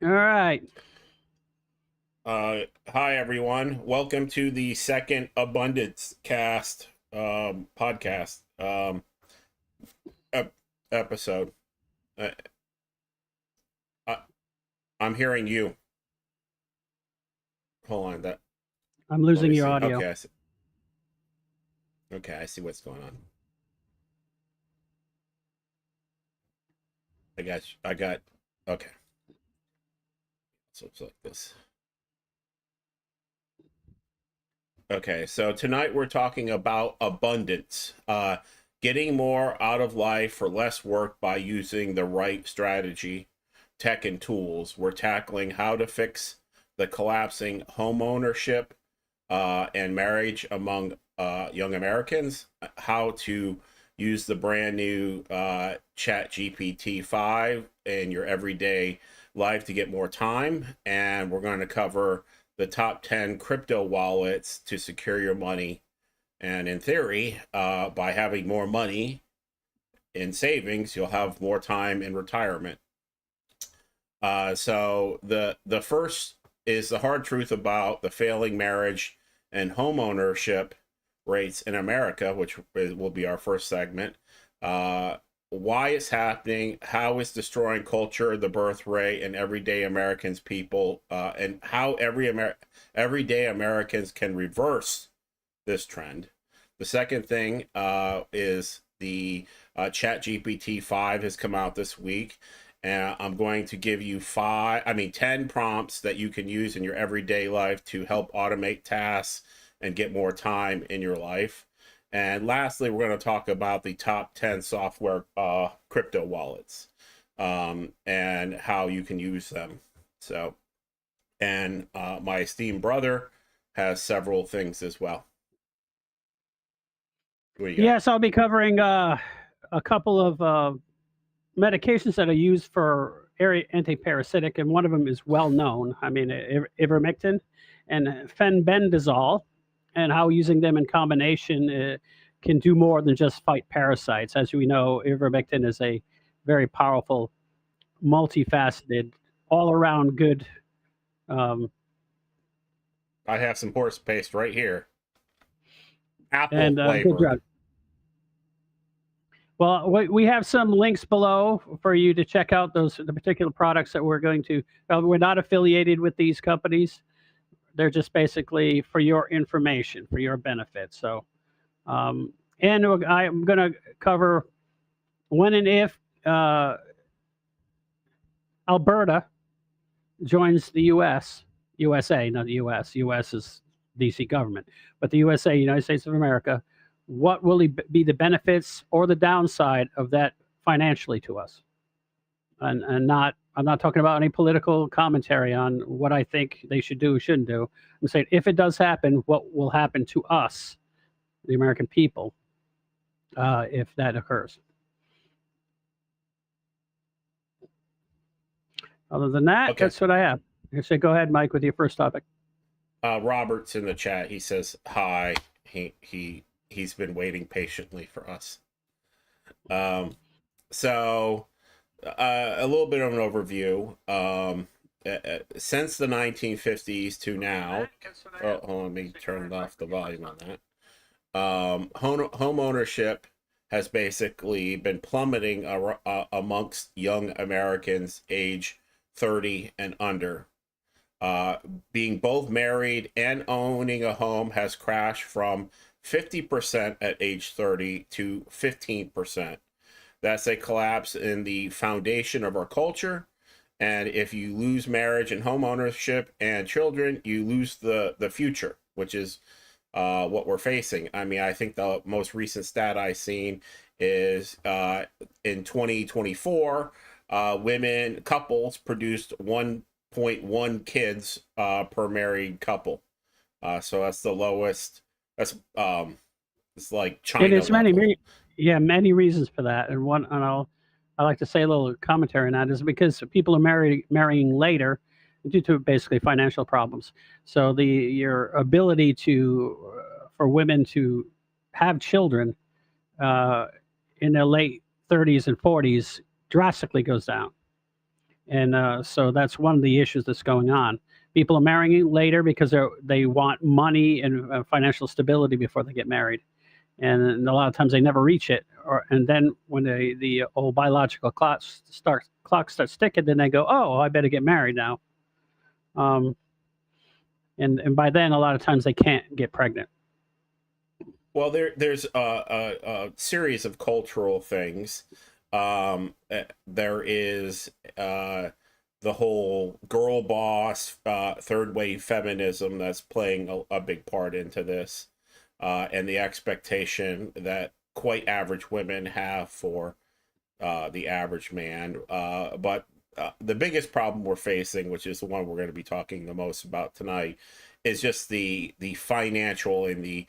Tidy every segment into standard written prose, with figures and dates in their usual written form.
All right. Hi everyone. Welcome to the second Abundance Cast podcast ep- episode. Uh, I, I'm hearing you. Hold on. That I'm Let losing me your see. audio. Okay, I see what's going on. I got. I got. Okay, so it's like this. Okay, so tonight we're talking about abundance. Getting more out of life for less work by using the right strategy, tech, and tools. We're tackling how to fix the collapsing home ownership and marriage among young Americans, how to use the brand new Chat GPT-5 in your everyday life to get more time. And we're going to cover the top 10 crypto wallets to secure your money. And in theory, by having more money in savings, you'll have more time in retirement. So the first is the hard truth about the failing marriage and home ownership rates in America, which will be our first segment. Uh, why it's happening, how it's destroying culture, the birth rate, and everyday Americans people, and how everyday Americans can reverse this trend. The second thing is the Chat GPT 5 has come out this week. And I'm going to give you 10 prompts that you can use in your everyday life to help automate tasks and get more time in your life. And lastly, we're going to talk about the top 10 software crypto wallets and how you can use them. So, and my esteemed brother has several things as well. What do you got? Yes, I'll be covering a couple of medications that are used for antiparasitic, and one of them is well known. I mean, ivermectin and fenbendazole, and how using them in combination can do more than just fight parasites. As we know, ivermectin is a very powerful, multifaceted, all around good. Um, I have some horse paste right here, apple and good flavored. drug. Well, we have some links below for you to check out the particular products that we're going to. We're not affiliated with these companies. They're just basically for your information, for your benefit. So, um, and I'm going to cover when and if Alberta joins the U.S. USA, not the U.S. U.S. is D.C. government, but the USA, United States of America. What will be the benefits or the downside of that financially to us? And not I'm not talking about any political commentary on what I think they should do or shouldn't do. I'm saying if it does happen, what will happen to us, the American people, if that occurs. Other than that, Okay. that's what I have. I say go ahead, Mike, with your first topic. Robert's in the chat. He says hi. He's been waiting patiently for us. Um, so a little bit of an overview. Since the 1950s to now, oh, hold on, let me turn off the volume on that. Home ownership has basically been plummeting amongst young Americans age 30 and under. Uh, Being both married and owning a home has crashed from 50% at age 30 to 15%. That's a collapse in the foundation of our culture. And if you lose marriage and home ownership and children, you lose the future, which is what we're facing. I mean, I think the most recent stat I've seen is in 2024, women couples produced 1.1 kids per married couple. So that's the lowest. That's it's like And China it's level. yeah, many reasons for that. And I like to say a little commentary on that is because people are marrying later due to basically financial problems. So your ability to for women to have children uh, in their late 30s and 40s drastically goes down. And so that's one of the issues that's going on. People are marrying later because they want money and financial stability before they get married, and a lot of times they never reach it. And then when the old biological clock starts ticking, then they go, oh, I better get married now. Um, and by then, a lot of times they can't get pregnant. Well, there's a series of cultural things. There is the whole girl boss, third wave feminism that's playing a big part into this, and the expectation that quite average women have for the average man. But the biggest problem we're facing, which is the one we're going to be talking the most about tonight, is just the financial and the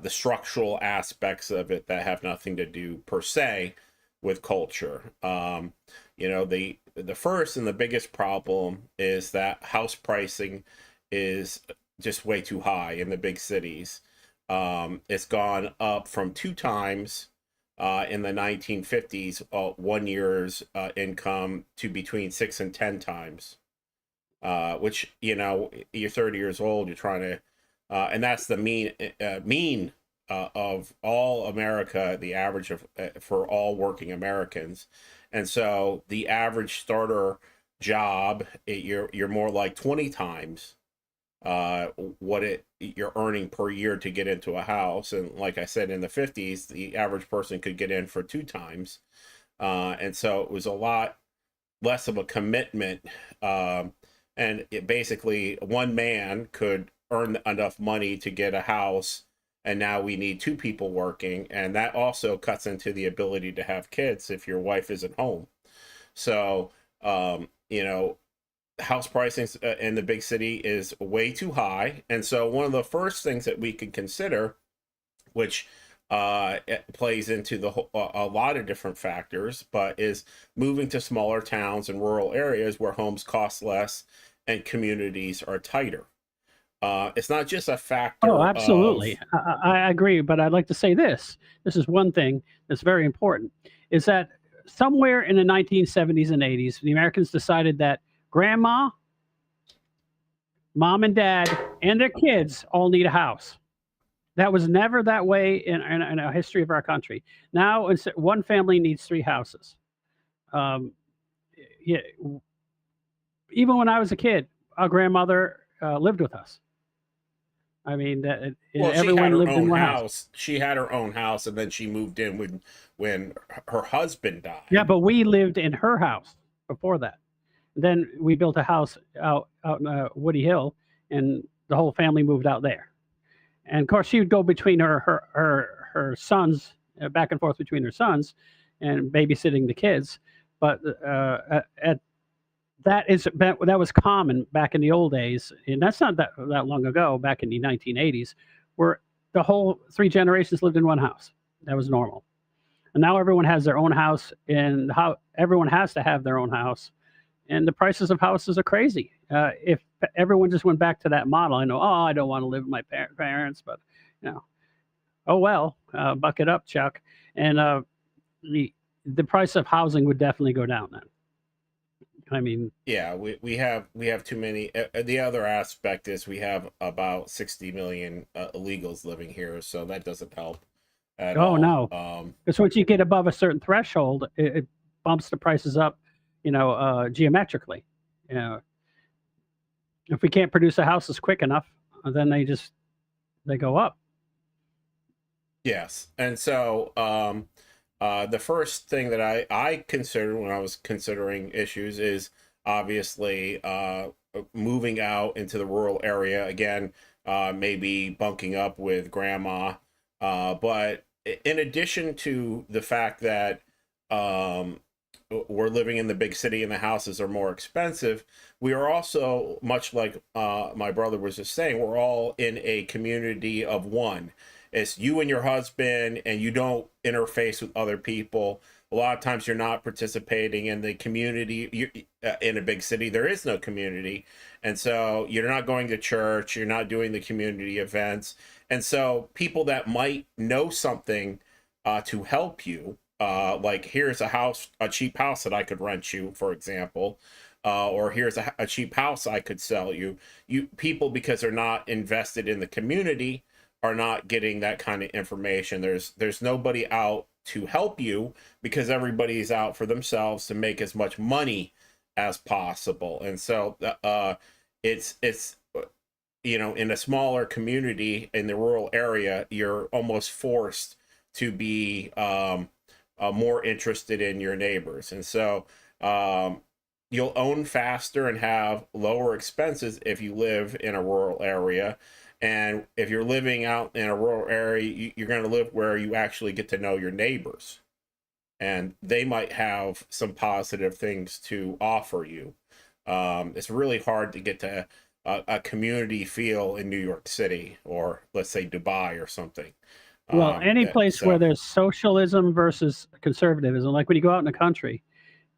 structural aspects of it that have nothing to do per se with culture. The first and the biggest problem is that house pricing is just way too high in the big cities. It's gone up from 2 times in the 1950s, 1 year's income to between 6 and 10 times. Which, you're 30 years old, you're trying to, and that's the mean of all America, the average of for all working Americans. And so the average starter job, you're more like 20 times what you're earning per year to get into a house. And like I said, in the 50s, the average person could get in for 2 times. And so it was a lot less of a commitment. And basically, one man could earn enough money to get a house, and now we need 2 people working, and that also cuts into the ability to have kids if your wife isn't home. So, house pricing in the big city is way too high, and so one of the first things that we can consider, which it plays into a lot of different factors, but is moving to smaller towns and rural areas where homes cost less and communities are tighter. It's not just a factor Oh, of, absolutely. I agree, but I'd like to say this. This is one thing that's very important, is that somewhere in the 1970s and 80s, the Americans decided that grandma, mom and dad, and their kids all need a house. That was never that way in a history of our country. Now, one family needs 3 houses. Um, yeah, even when I was a kid, our grandmother lived with us. I mean, well, she had everyone her lived in own one house. house. She had her own house, and then she moved in when her husband Yeah, died. but we lived in her house before that. Then we built a house out in Woody Hill, and the whole family moved out there. And of course, she would go between her sons, back and forth between her sons, and babysitting the kids. But that was common back in the old days, and that's not that long ago. Back in the 1980s, where the whole 3 generations lived in one house. That was normal. And now everyone has their own house, and how everyone has to have their own house, and the prices of houses are crazy. If everyone just went back to that model, I know, oh, I don't want to live with my parents, but you know, oh well, buck it up, Chuck. And the the price of housing would definitely go down then. I mean, Yeah, we have too many. The other aspect is we have about 60 million illegals living here, so that doesn't help at oh all. no, because once you get above a certain threshold, it bumps the prices up, geometrically. You know, if we can't produce the houses quick enough, then they go up. Yes, and so the first thing that I considered when I was considering issues is obviously moving out into the rural area again, maybe bunking up with grandma, but in addition to the fact that um, we're living in the big city and the houses are more expensive, we are also, much like my brother was just saying, we're all in a community of one. It's you and your husband, and you don't interface with other people. A lot of times you're not participating in the community. In a big city, there is no community. And so you're not going to church, you're not doing the community events. And so people that might know something to help you Like, here's a cheap house that I could rent you, for example, or here's a cheap house I could sell you. People, because they're not invested in the community, are not getting that kind of information. There's nobody out to help you because everybody's out for themselves to make as much money as possible. And so it's in a smaller community in the rural area, you're almost forced to be more interested in your neighbors. And so you'll own faster and have lower expenses if you live in a rural area. And if you're living out in a rural area, you're going to live where you actually get to know your neighbors. And they might have some positive things to offer you. It's really hard to get to a community feel in New York City, or let's say Dubai or something. Well, any place where So there's socialism versus conservatism, like when you go out in the country,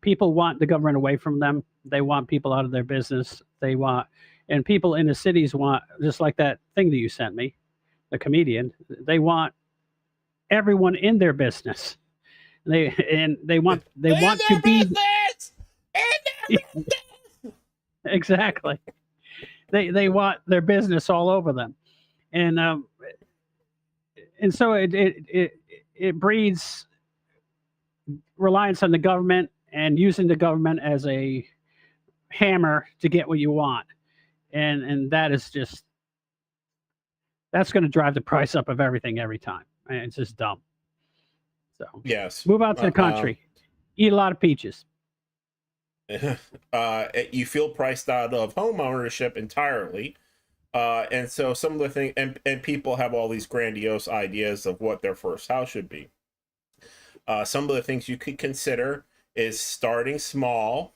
people want the government away from them. They want people out of their business. And people in the cities want, just like that thing that you sent me, the comedian, they want everyone in their business. They want to their be business, in exactly. They want their business all over them, and so it breeds reliance on the government and using the government as a hammer to get what you want, and that is just that's going to drive the price up of everything every time. And it's just dumb. So yes. move out to the country, eat a lot of peaches. You feel priced out of home ownership entirely. And so some of the things, and people have all these grandiose ideas of what their first house should be. Some of the things you could consider is starting small.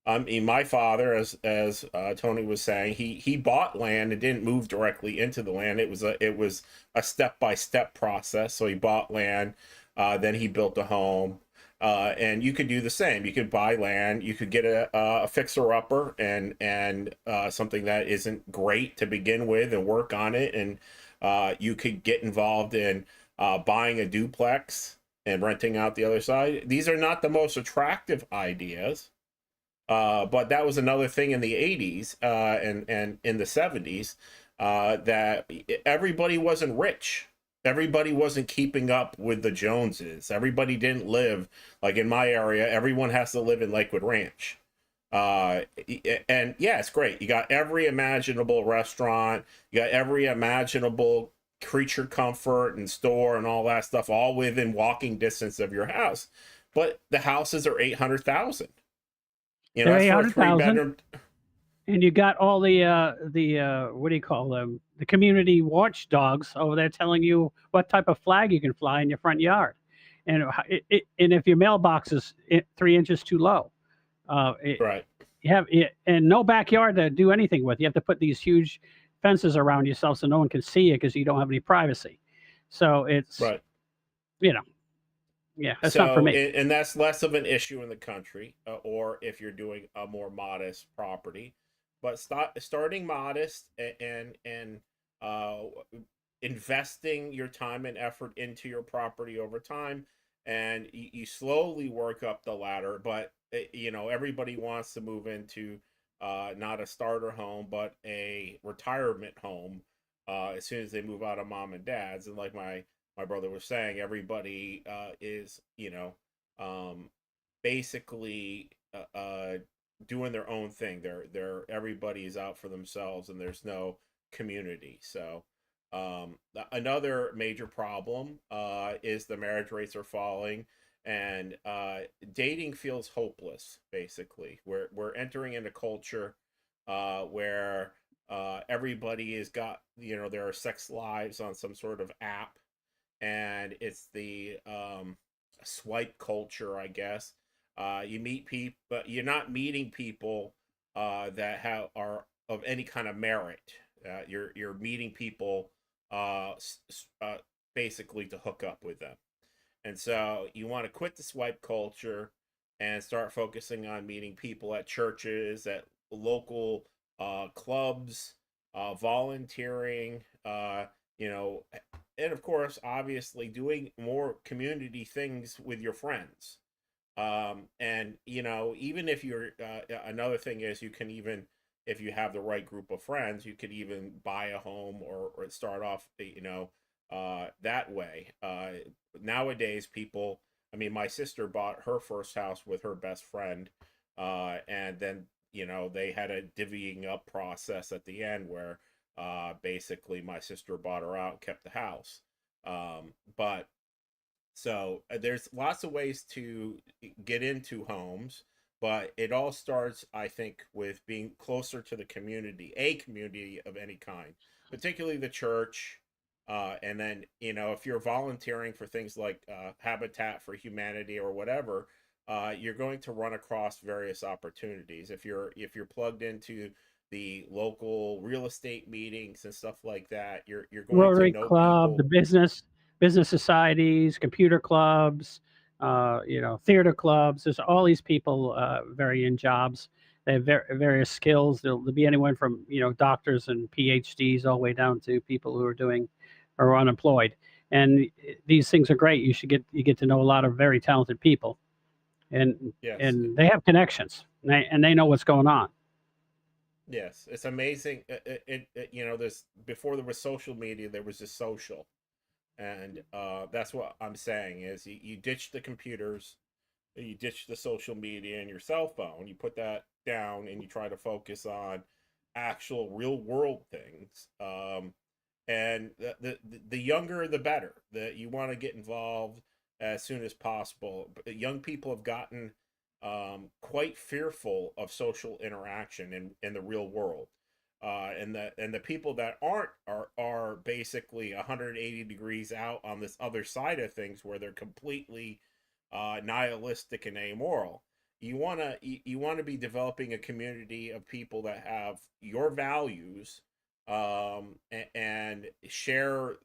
My father, as Tony was saying, he bought land and didn't move directly into the land. It was a step-by-step process. So he bought land, then he built a home. And you could do the same. You could buy land. You could get a fixer-upper and something that isn't great to begin with, and work on it. And you could get involved in buying a duplex and renting out the other side. These are not the most attractive ideas, but that was another thing in the 80s and in the 70s, that everybody wasn't rich. Everybody wasn't keeping up with the Joneses. Everybody didn't live, like in my area, everyone has to live in Lakewood Ranch. And yeah, it's great. You got every imaginable restaurant, you got every imaginable creature comfort and store and all that stuff, all within walking distance of your house. But the houses are 800,000. They're That's for a 800,000, 3 bedroom. and you got all the what do you call them? The community watchdogs over there telling you what type of flag you can fly in your front yard, and and if your mailbox is 3 inches too low, it, Right. you have it, and no backyard to do anything with. You have to put these huge fences around yourself so no one can see you because you don't have any privacy. So it's Right. you know yeah, that's not for So, me. and that's less of an issue in the country, or if you're doing a more modest property. But starting modest and uh, investing your time and effort into your property over time, and you slowly work up the ladder. But everybody wants to move into not a starter home, but a retirement home as soon as they move out of mom and dad's. And like my brother was saying, everybody is um, basically doing their own thing. Everybody's out for themselves, and there's no community. So another major problem is the marriage rates are falling, and dating feels hopeless. Basically, we're entering into culture where everybody has got there are sex lives on some sort of app, and it's the swipe culture, I guess. You meet people, but you're not meeting people that are of any kind of merit. You're meeting people uh, basically to hook up with them, and so you want to quit the swipe culture and start focusing on meeting people at churches, at local clubs, volunteering. You know, and of course, obviously, doing more community things with your friends. And even if you're another thing is you can even, if you have the right group of friends, you could even buy a home, or start off that way. Nowadays, people, I mean, my sister bought her first house with her best friend, and then they had a divvying up process at the end where basically my sister bought her out, kept the house. But so there's lots of ways to get into homes, but it all starts, I think, with being closer to the community, a community of any kind, particularly the church. And then, if you're volunteering for things like Habitat for Humanity or whatever, you're going to run across various opportunities. If you're plugged into the local real estate meetings and stuff like that, you're going to Rotary know Club, the people. business societies, computer clubs, theater clubs. There's all these people varying jobs. They have various skills. There'll be anyone from doctors and PhDs all the way down to people who are unemployed. And these things are great. You get to know a lot of very talented people, and Yes. and they have connections, and they know what's going on. Yes, it's amazing. This before there was social media, there was just social, and that's what I'm saying is you ditch the computers, you ditch the social media and your cell phone, you put that down, and you try to focus on actual real world things. And the younger the better. That you want to get involved as soon as possible. But young people have gotten quite fearful of social interaction in the real world. And the people that aren't are basically 180 degrees out on this other side of things where they're completely nihilistic and amoral. You want to be developing a community of people that have your values, and share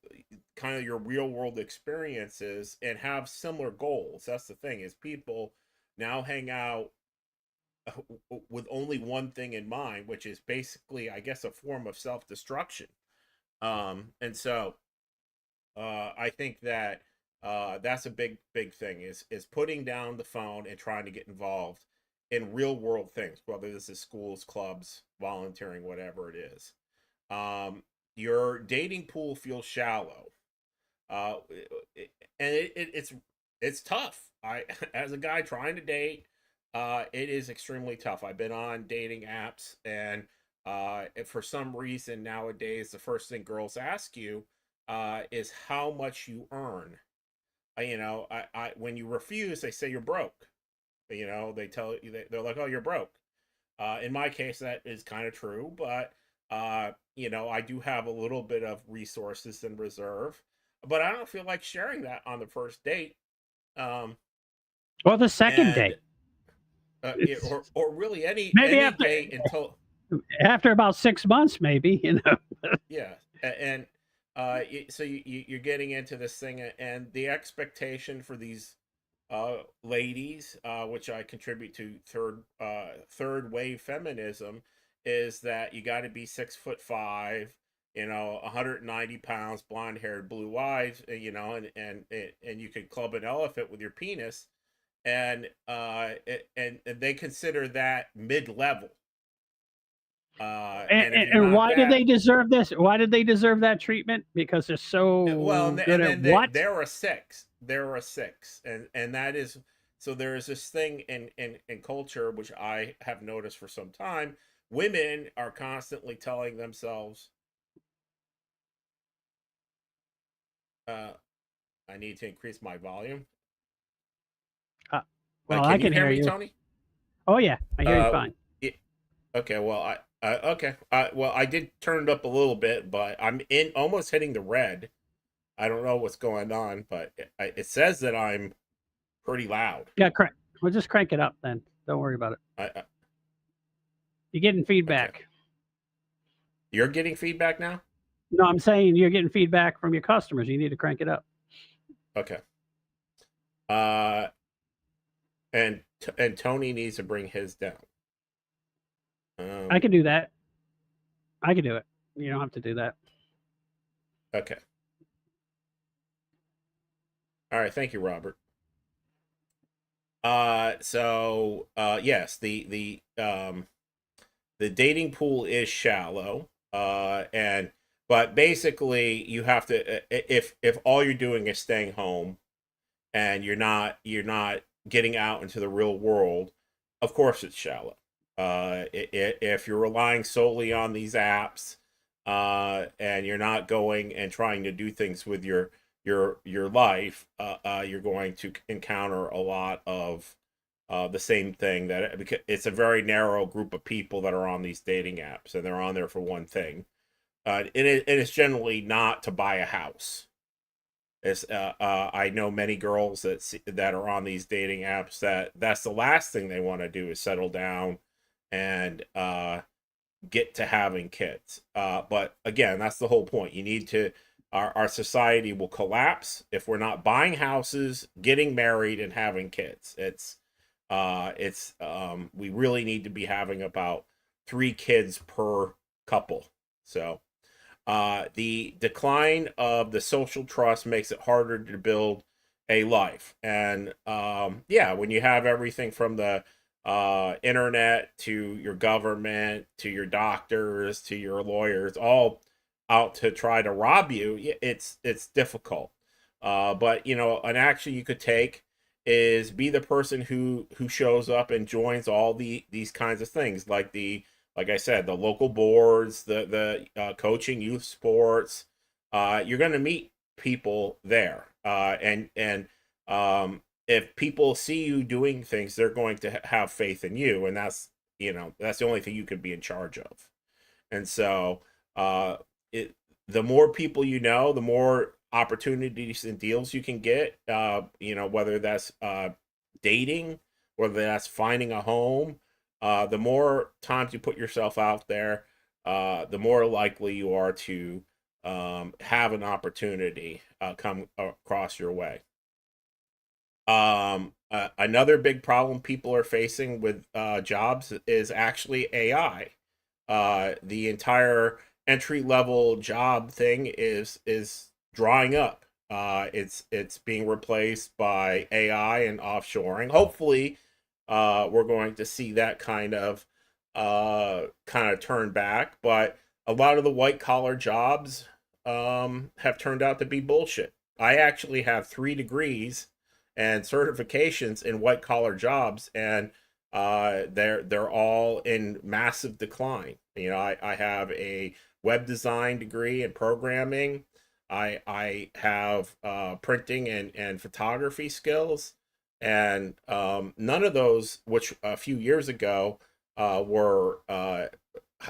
kind of your real world experiences and have similar goals. That's the thing, is people now hang out with only one thing in mind, which is basically, I guess, a form of self-destruction. And so I think that that's a big thing, is putting down the phone and trying to get involved in real world things, whether this is schools, clubs, volunteering, whatever it is. Your dating pool feels shallow, uh, and it's tough. I as a guy trying to date, it is extremely tough. I've been on dating apps, and for some reason nowadays, the first thing girls ask you is how much you earn. When you refuse, they say you're broke. They tell you, they're like, "Oh, you're broke." In my case, that is kind of true, but I do have a little bit of resources in reserve, but I don't feel like sharing that on the first date. Um, Or the second and date. It's or really any maybe any after date until, after about 6 months, maybe. yeah. And so you're getting into this thing, and the expectation for these ladies, which I contribute to third wave feminism, is that you got to be 6'5", 190 pounds, blonde haired, blue eyes, and you can club an elephant with your penis, and and they consider that mid level. And, And if and, you're and not why did they that, deserve this? Why did they deserve that treatment? Because they're well, so good and at then what? they're a six. They're a six, and that is, so. There is this thing in culture which I have noticed for some time. Women are constantly telling themselves, uh, "I need to increase my volume." Uh, well, I Can you can hear hear me, you. Tony? Oh yeah, I hear you Uh, fine. it, okay. Well, okay. Well, I did turn it up a little bit, but I'm in almost hitting the red. I don't know what's going on, but it says that I'm pretty loud. Yeah, crank. We'll just crank it up then. Don't worry about it. I You're getting okay. feedback. You're getting feedback now? No, I'm saying you're getting feedback from your customers. You need to crank it up. Okay. Uh, and Tony needs to bring his down. I Um, can do that. I can do it. You don't have to do that. okay. All right, thank you, Robert. Yes, the dating pool is shallow, and but basically you have to if all you're doing is staying home and you're not getting out into the real world, of course it's shallow. If you're relying solely on these apps, and you're not going and trying to do things with your life, you're going to encounter a lot of the same thing, that because it's a very narrow group of people that are on these dating apps, and they're on there for one thing, and it's generally not to buy a house. I know many girls that are on these dating apps that's the last thing they want to do is settle down and get to having kids. But again, that's the whole point. You need to. Our society will collapse if we're not buying houses, getting married, and having kids. We really need to be having about 3 kids per couple. So the decline of the social trust makes it harder to build a life. And yeah, when you have everything from the internet to your government to your doctors to your lawyers all out to try to rob you, it's difficult. But an action you could take is be the person who shows up and joins all these kinds of things, like I said, the local boards, the coaching youth sports. You're going to meet people there, and if people see you doing things, they're going to have faith in you, and that's the only thing you can be in charge of. And so, the more people you know, the more opportunities and deals you can get. Whether that's dating, whether that's finding a home. The more times you put yourself out there, the more likely you are to have an opportunity come across your way. Another big problem people are facing with jobs is actually AI. The entire entry level job thing is drying up. It's being replaced by AI and offshoring. Hopefully, we're going to see that kind of turn back, but a lot of the white collar jobs have turned out to be bullshit. I actually have 3 degrees and certifications in white collar jobs, and they're all in massive decline. I have a web design degree in programming. I have printing and photography skills, and none of those, which a few years ago were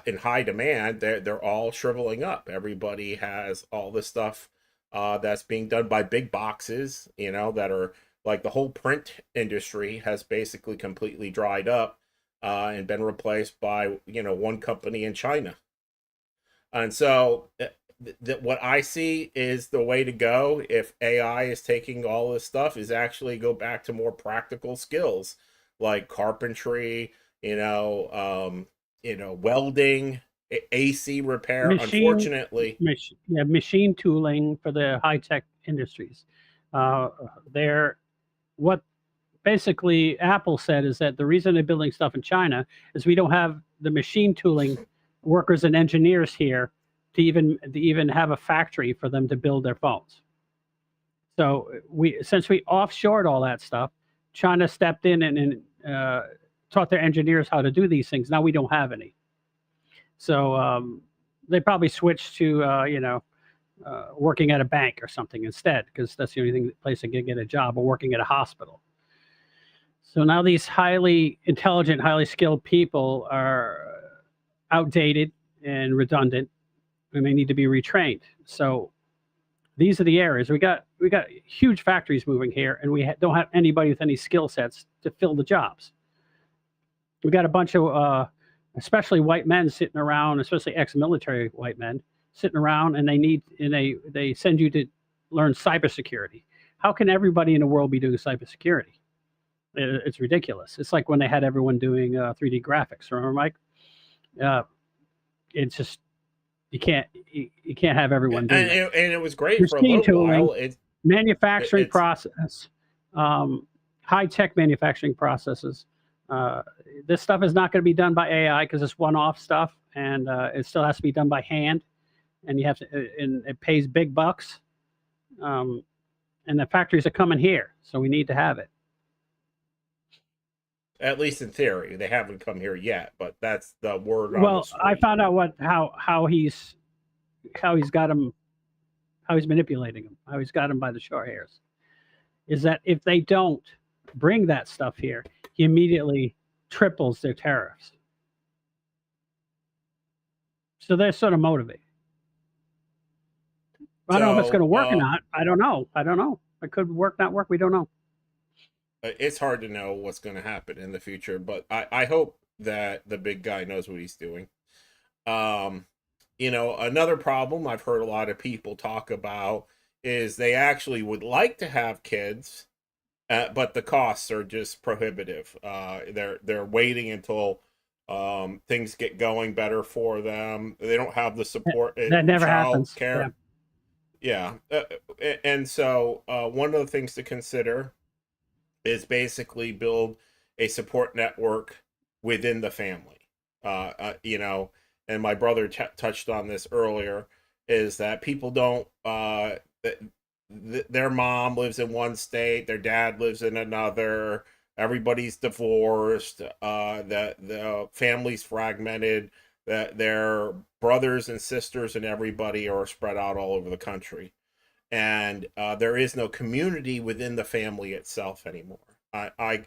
in high demand, they're all shriveling up. Everybody has all this stuff that's being done by big boxes, that are like the whole print industry has basically completely dried up and been replaced by one company in China. And so what I see is the way to go if AI is taking all this stuff is actually go back to more practical skills like carpentry, welding, AC repair. Machine, Unfortunately, machine tooling for the high tech industries. They're what basically Apple said is that the reason they're building stuff in China is we don't have the machine tooling workers and engineers here to even have a factory for them to build their phones. So since we offshored all that stuff, China stepped in and taught their engineers how to do these things. Now we don't have any. So they probably switched to working at a bank or something instead, because that's the only place they can get a job, or working at a hospital. So now these highly intelligent, highly skilled people are outdated and redundant, and they need to be retrained. So these are the areas we got huge factories moving here, and we don't have anybody with any skill sets to fill the jobs. We got a bunch of especially white men sitting around, especially ex-military white men sitting around, and they send you to learn cybersecurity. How can everybody in the world be doing cybersecurity? It's ridiculous. It's like when they had everyone doing 3D graphics. Remember, Mike? It's just you can't have everyone doing and that. it was great for a Machine little tooling. while. manufacturing It's process, high-tech manufacturing processes. Uh, this stuff is not going to be done by AI because it's one-off stuff, and it still has to be done by hand, and you have to, and it pays big bucks. Um, and the factories are coming here, so we need to have it. at least in theory. They haven't come here yet, but that's the word on the Well, I street. found out how he's got them, how he's manipulating them, how he's got them by the short hairs. Is that if they don't bring that stuff here, he immediately triples their tariffs. So they're sort of motivated. I don't know if it's going to So work or not. I don't know. I don't know. It could work, not work. We don't know. it's hard to know what's going to happen in the future, but I hope that the big guy knows what he's doing. Um, another problem I've heard a lot of people talk about is they actually would like to have kids, but the costs are just prohibitive. They're waiting until things get going better for them. They don't have the support, That never child happens. Yeah. care. Yeah, and so one of the things to consider is basically build a support network within the family. And my brother touched on this earlier, is that people don't, their mom lives in one state, their dad lives in another, everybody's divorced, the family's fragmented, that their brothers and sisters and everybody are spread out all over the country, and there is no community within the family itself anymore. I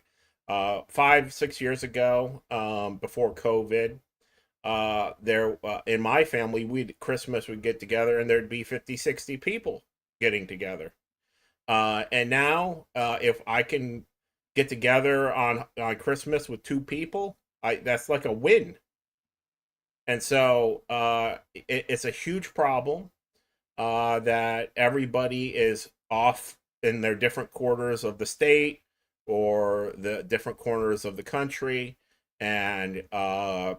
5-6 years ago, before COVID, there in my family, Christmas would get together and there'd be 50-60 people getting together. And now, if I can get together on Christmas with 2 people, that's like a win. And so it's a huge problem that everybody is off in their different quarters of the state or the different corners of the country, and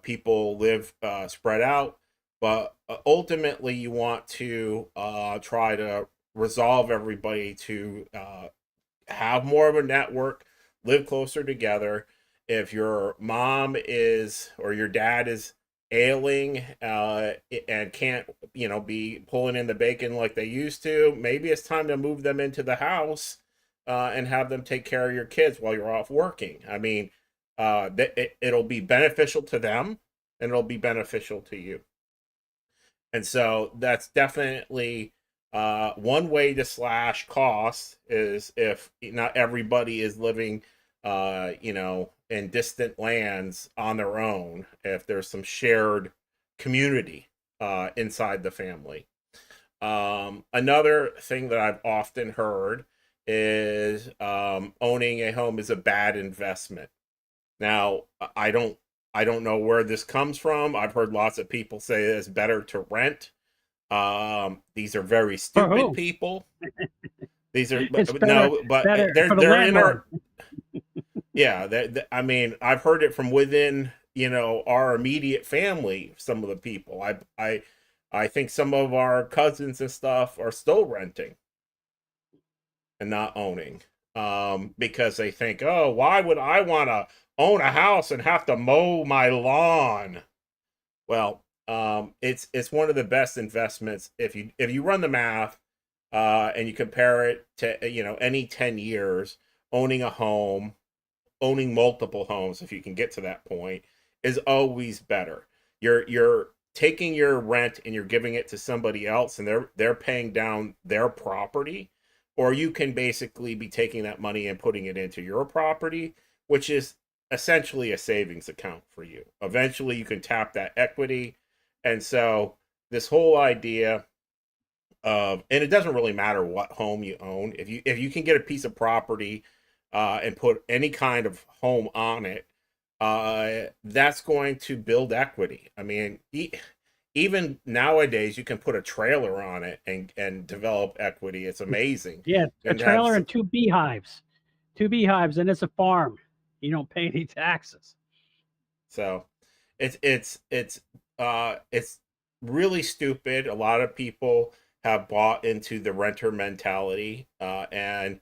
people live spread out. But ultimately, you want to try to resolve everybody to have more of a network, live closer together. If your mom is or your dad is ailing and can't be pulling in the bacon like they used to, maybe it's time to move them into the house and have them take care of your kids while you're off working. I mean, it'll be beneficial to them and it'll be beneficial to you. And so that's definitely one way to slash costs, is if not everybody is living in distant lands on their own, if there's some shared community inside the family. Another thing that I've often heard is owning a home is a bad investment. Now, I don't know where this comes from. I've heard lots of people say it's better to rent. These are very stupid people. These are It's better, no, but better they're for the they're in landlord. our, yeah. I mean, I've heard it from within our immediate family. Some of the people, I think some of our cousins and stuff are still renting and not owning, because they think, oh, why would I want to own a house and have to mow my lawn? Well, it's one of the best investments if you run the math, and you compare it to any 10 years. Owning a home, owning multiple homes, if you can get to that point, is always better. You're taking your rent and you're giving it to somebody else, and they're paying down their property, or you can basically be taking that money and putting it into your property, which is essentially a savings account for you. Eventually, you can tap that equity. And so this whole idea of, and it doesn't really matter what home you own, if you can get a piece of property and put any kind of home on it, that's going to build equity. I mean, even nowadays, you can put a trailer on it and develop equity. It's amazing. Yeah, a And have trailer and 2 beehives, and it's a farm. You don't pay any taxes. so it's really stupid. A lot of people have bought into the renter mentality, and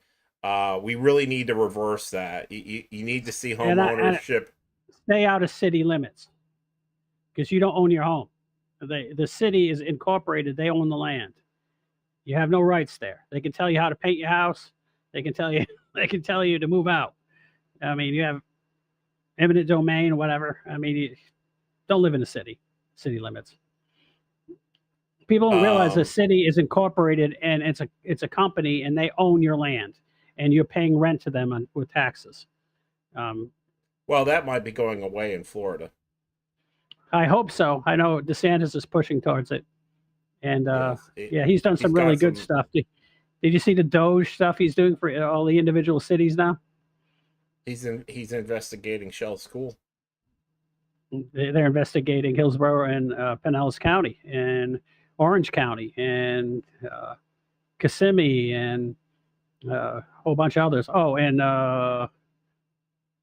we really need to reverse that. You need to see home And ownership. stay out of city limits because you don't own your home. The city is incorporated. They own the land. You have no rights there. They can tell you how to paint your house. They can tell you they can tell you to move out. I mean, you have eminent domain or whatever. I mean, you don't live in the city limits. People don't realize the Um, city is incorporated and it's a company and they own your land and you're paying rent to them with taxes. Um, well, that might be going away in Florida. I hope so. I know DeSantis is pushing towards it, and Yes, yeah, he's done he's some really got good some. stuff. Did you see the Doge stuff he's doing for all the individual cities now? He's investigating Shell School. They're investigating Hillsborough and Pinellas County and Orange County and Kissimmee and a whole bunch of others. Oh, and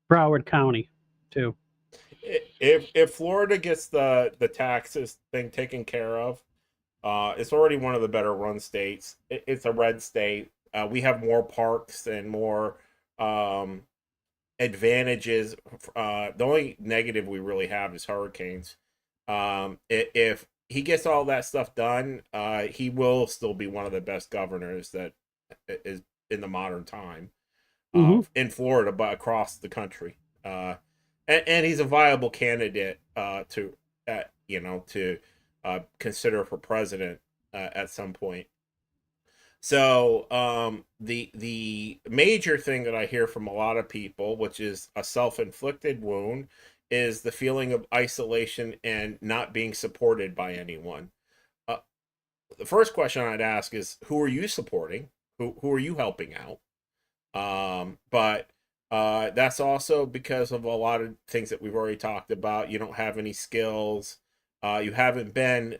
Broward County too. If Florida gets the taxes thing taken care of, it's already one of the better run states. It's a red state. We have more parks and more um, advantages. The only negative we really have is hurricanes. If he gets all that stuff done, he will still be one of the best governors that is in the modern time Mm-hmm. in Florida, but across the country. And he's a viable candidate to consider for president at some point. So the major thing that I hear from a lot of people, which is a self-inflicted wound, is the feeling of isolation and not being supported by anyone. Uh, the first question I'd ask is, who are you supporting? Who are you helping out? But that's also because of a lot of things that we've already talked about. You don't have any skills. You haven't been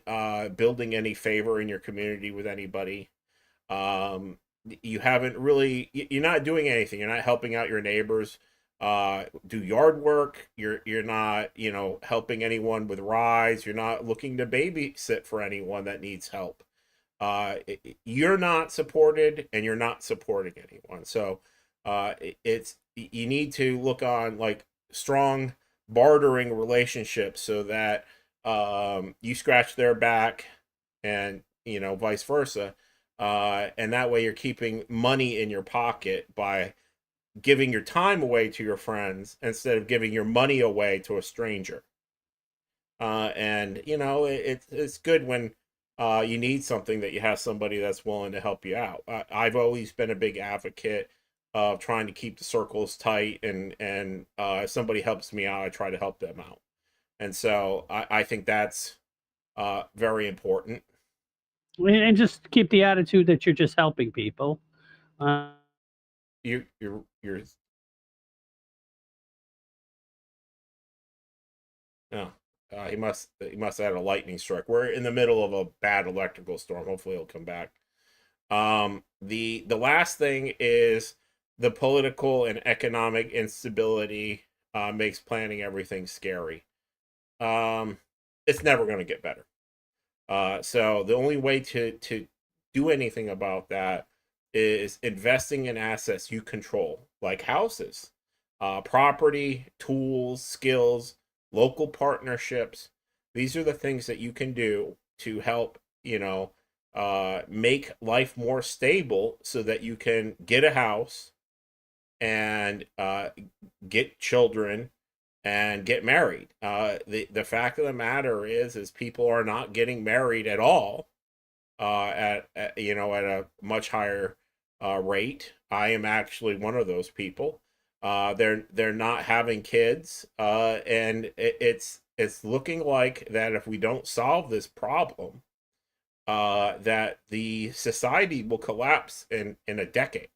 building any favor in your community with anybody. You haven't really. You're not doing anything. You're not helping out your neighbors. Do yard work. You're not helping anyone with rides. You're not looking to babysit for anyone that needs help. You're not supported and you're not supporting anyone. So it's you need to look on like strong bartering relationships so that you scratch their back and vice versa. And that way you're keeping money in your pocket by giving your time away to your friends instead of giving your money away to a stranger. And it's good when you need something that you have somebody that's willing to help you out. I've always been a big advocate of trying to keep the circles tight, and if somebody helps me out, I try to help them out. And so I think that's very important. And just keep the attitude that you're just helping people. Uh, You're oh, he must have had a lightning strike. We're in the middle of a bad electrical storm. Hopefully he'll come back. The last thing is the political and economic instability makes planning everything scary. Um, it's never going to get better. So the only way to do anything about that is investing in assets you control, like houses, property, tools, skills, local partnerships. These are the things that you can do to help, make life more stable so that you can get a house and get children and get married. The fact of the matter is people are not getting married at all at a much higher rate. I am actually one of those people. They're not having kids, and it's looking like that if we don't solve this problem, that the society will collapse in a decade.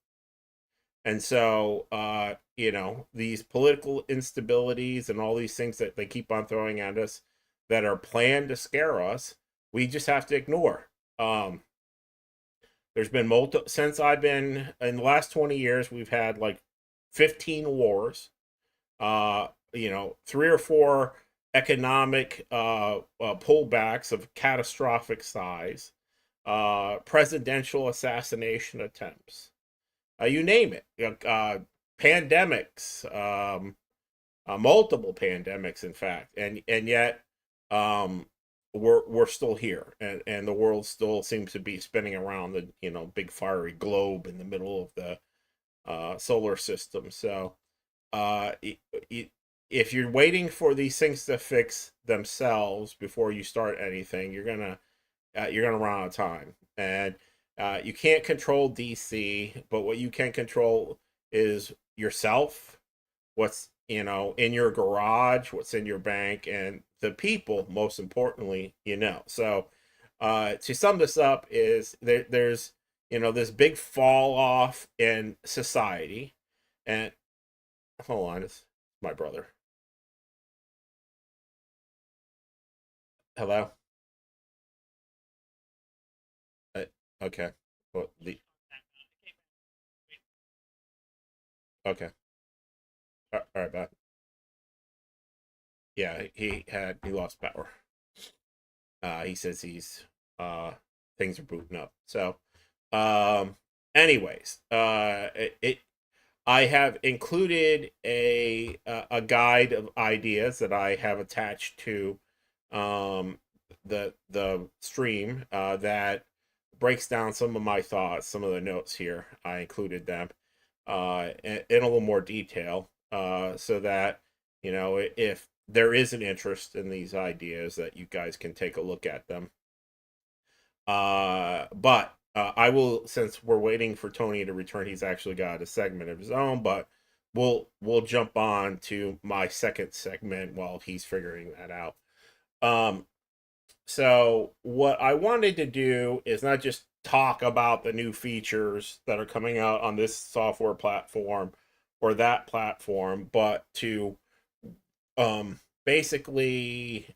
And so, these political instabilities and all these things that they keep on throwing at us that are planned to scare us, we just have to ignore. Um, there's been since I've been in the last 20 years, we've had like 15 wars, 3 or 4 economic pullbacks of catastrophic size. presidential assassination attempts, you name it, pandemics, multiple pandemics, in fact, and yet um, we're still here, and the world still seems to be spinning around the big fiery globe in the middle of the solar system. So uh, if you're waiting for these things to fix themselves before you start anything, you're gonna run out of time. And you can't control DC, but what you can control is yourself, what's in your garage, what's in your bank, and the people, most importantly. So to sum this up, is there's this big fall off in society. And hold on, it's my brother. Hello. uh, okay. Well, okay. All right, bye. Yeah, he lost power. He says he's things are booting up. So um anyways, I have included a guide of ideas that I have attached to um the stream, that breaks down some of my thoughts, some of the notes here. I included them in a little more detail, so that if there is an interest in these ideas, that you guys can take a look at them. But I will, since we're waiting for Tony to return, he's actually got a segment of his own, but we'll jump on to my second segment while he's figuring that out. Um, so what I wanted to do is not just talk about the new features that are coming out on this software platform or that platform, but to basically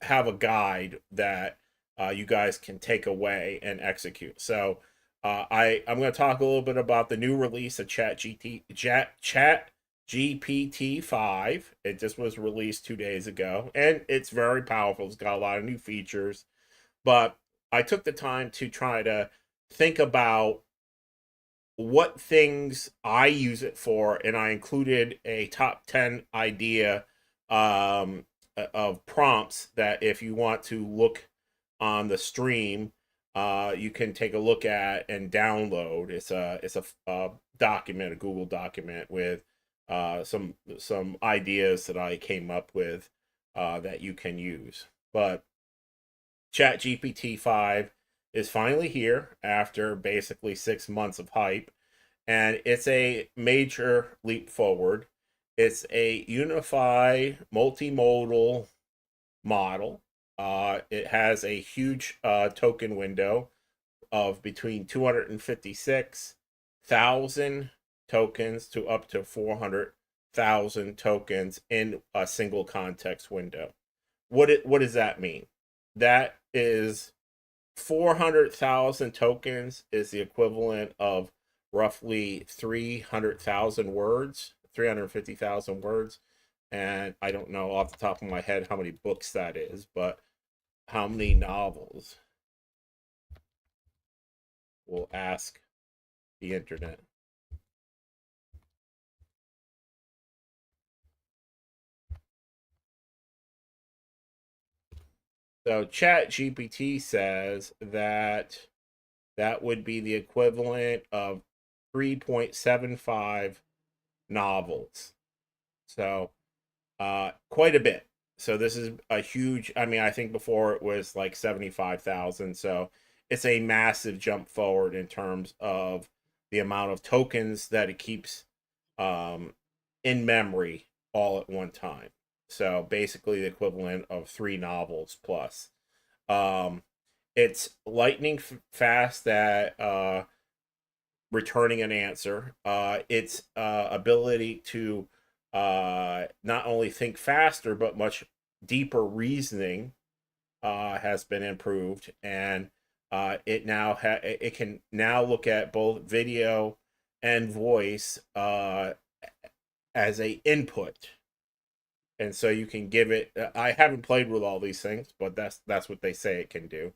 have a guide that you guys can take away and execute. So I'm going to talk a little bit about the new release of Chat GPT-5. It just was released 2 days ago, and it's very powerful. It's got a lot of new features, but I took the time to try to think about what things I use it for, and I included a top 10 idea of prompts that, if you want to look on the stream, you can take a look at and download. It's a document, a Google document with some ideas that I came up with that you can use. But ChatGPT 5 is finally here after basically 6 months of hype, and it's a major leap forward. It's a unified multimodal model. It has a huge token window of between 256,000 tokens to up to 400,000 tokens in a single context window. What does that mean? That is 400,000 tokens is the equivalent of roughly 300,000 words, 350,000 words. And I don't know off the top of my head how many books that is, but how many novels? We'll ask the internet. So ChatGPT says that that would be the equivalent of 3.75 novels. So quite a bit. So this is a huge, I mean, I think before it was like 75,000. So it's a massive jump forward in terms of the amount of tokens that it keeps in memory all at one time. So basically the equivalent of 3 novels plus. Um, it's lightning fast at returning an answer. Its ability to not only think faster but much deeper reasoning has been improved, and it can now look at both video and voice as a input, and so you can give it. I haven't played with all these things, but that's what they say it can do.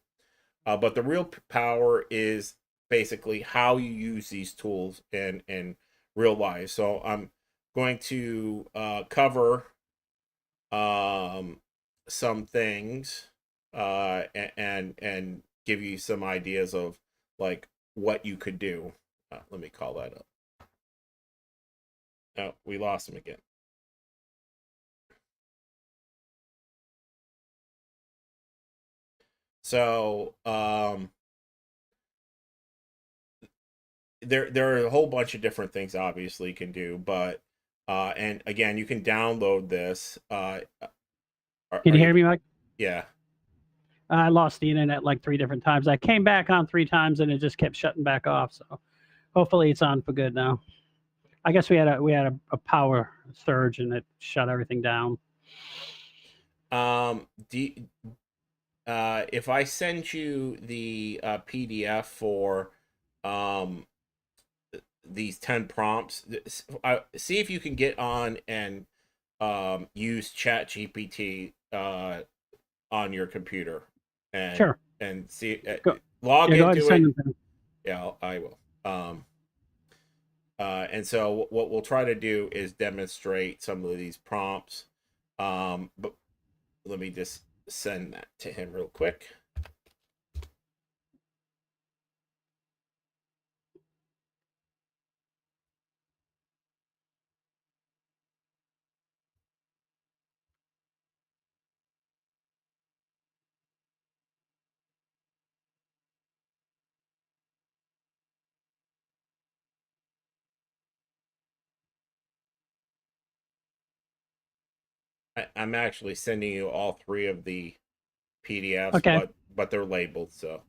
But the real power is basically how you use these tools in real life. So I'm going to cover um, some things and give you some ideas of like what you could do. Let me call that up. Oh, we lost him again. So there are a whole bunch of different things obviously you can do, but and again you can download this. Can Are you you? hear me, Mike? Yeah. I lost the internet like 3 different times. I came back on 3 times and it just kept shutting back off. So hopefully it's on for good now. I guess we had a power surge and it shut everything down. Do if I send you the PDF for um these 10 prompts, see if you can get on and use Chat GPT on your computer Sure. and see Go. log Yeah, go ahead and into it. send them. Yeah, I will. And so what we'll try to do is demonstrate some of these prompts. But let me just send that to him real quick. I'm actually sending you all three of the PDFs, Okay. but they're labeled. So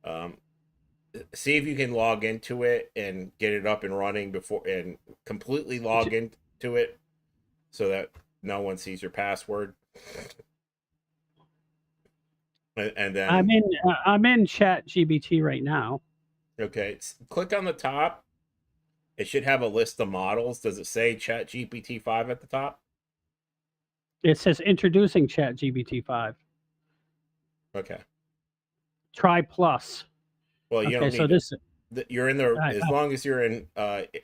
um, see if you can log into it and get it up and running before and completely log into it so that no one sees your password. And then I'm in Chat GBT right now. okay, click on the top. It should have a list of models. Does it say Chat GPT-5 at the top? It says introducing Chat GPT-5. Okay. Try plus. Well, you Okay, don't so need to. this You're in there I, as long as you're in.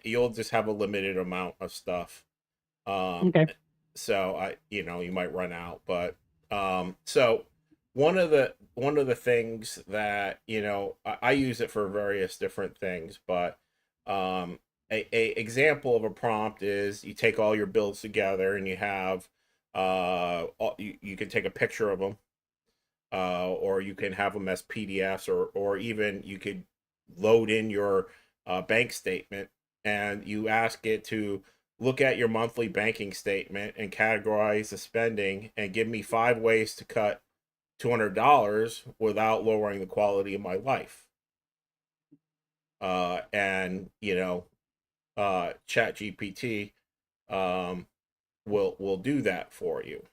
You'll just have a limited amount of stuff. okay. So you might run out, but so one of the things that I use it for various different things, but a example of a prompt is you take all your bills together and you have you can take a picture of them, or you can have them as PDFs, or even you could load in your bank statement, and you ask it to look at your monthly banking statement and categorize the spending and give me 5 ways to cut $200 without lowering the quality of my life. And Chat GPT will do that for you.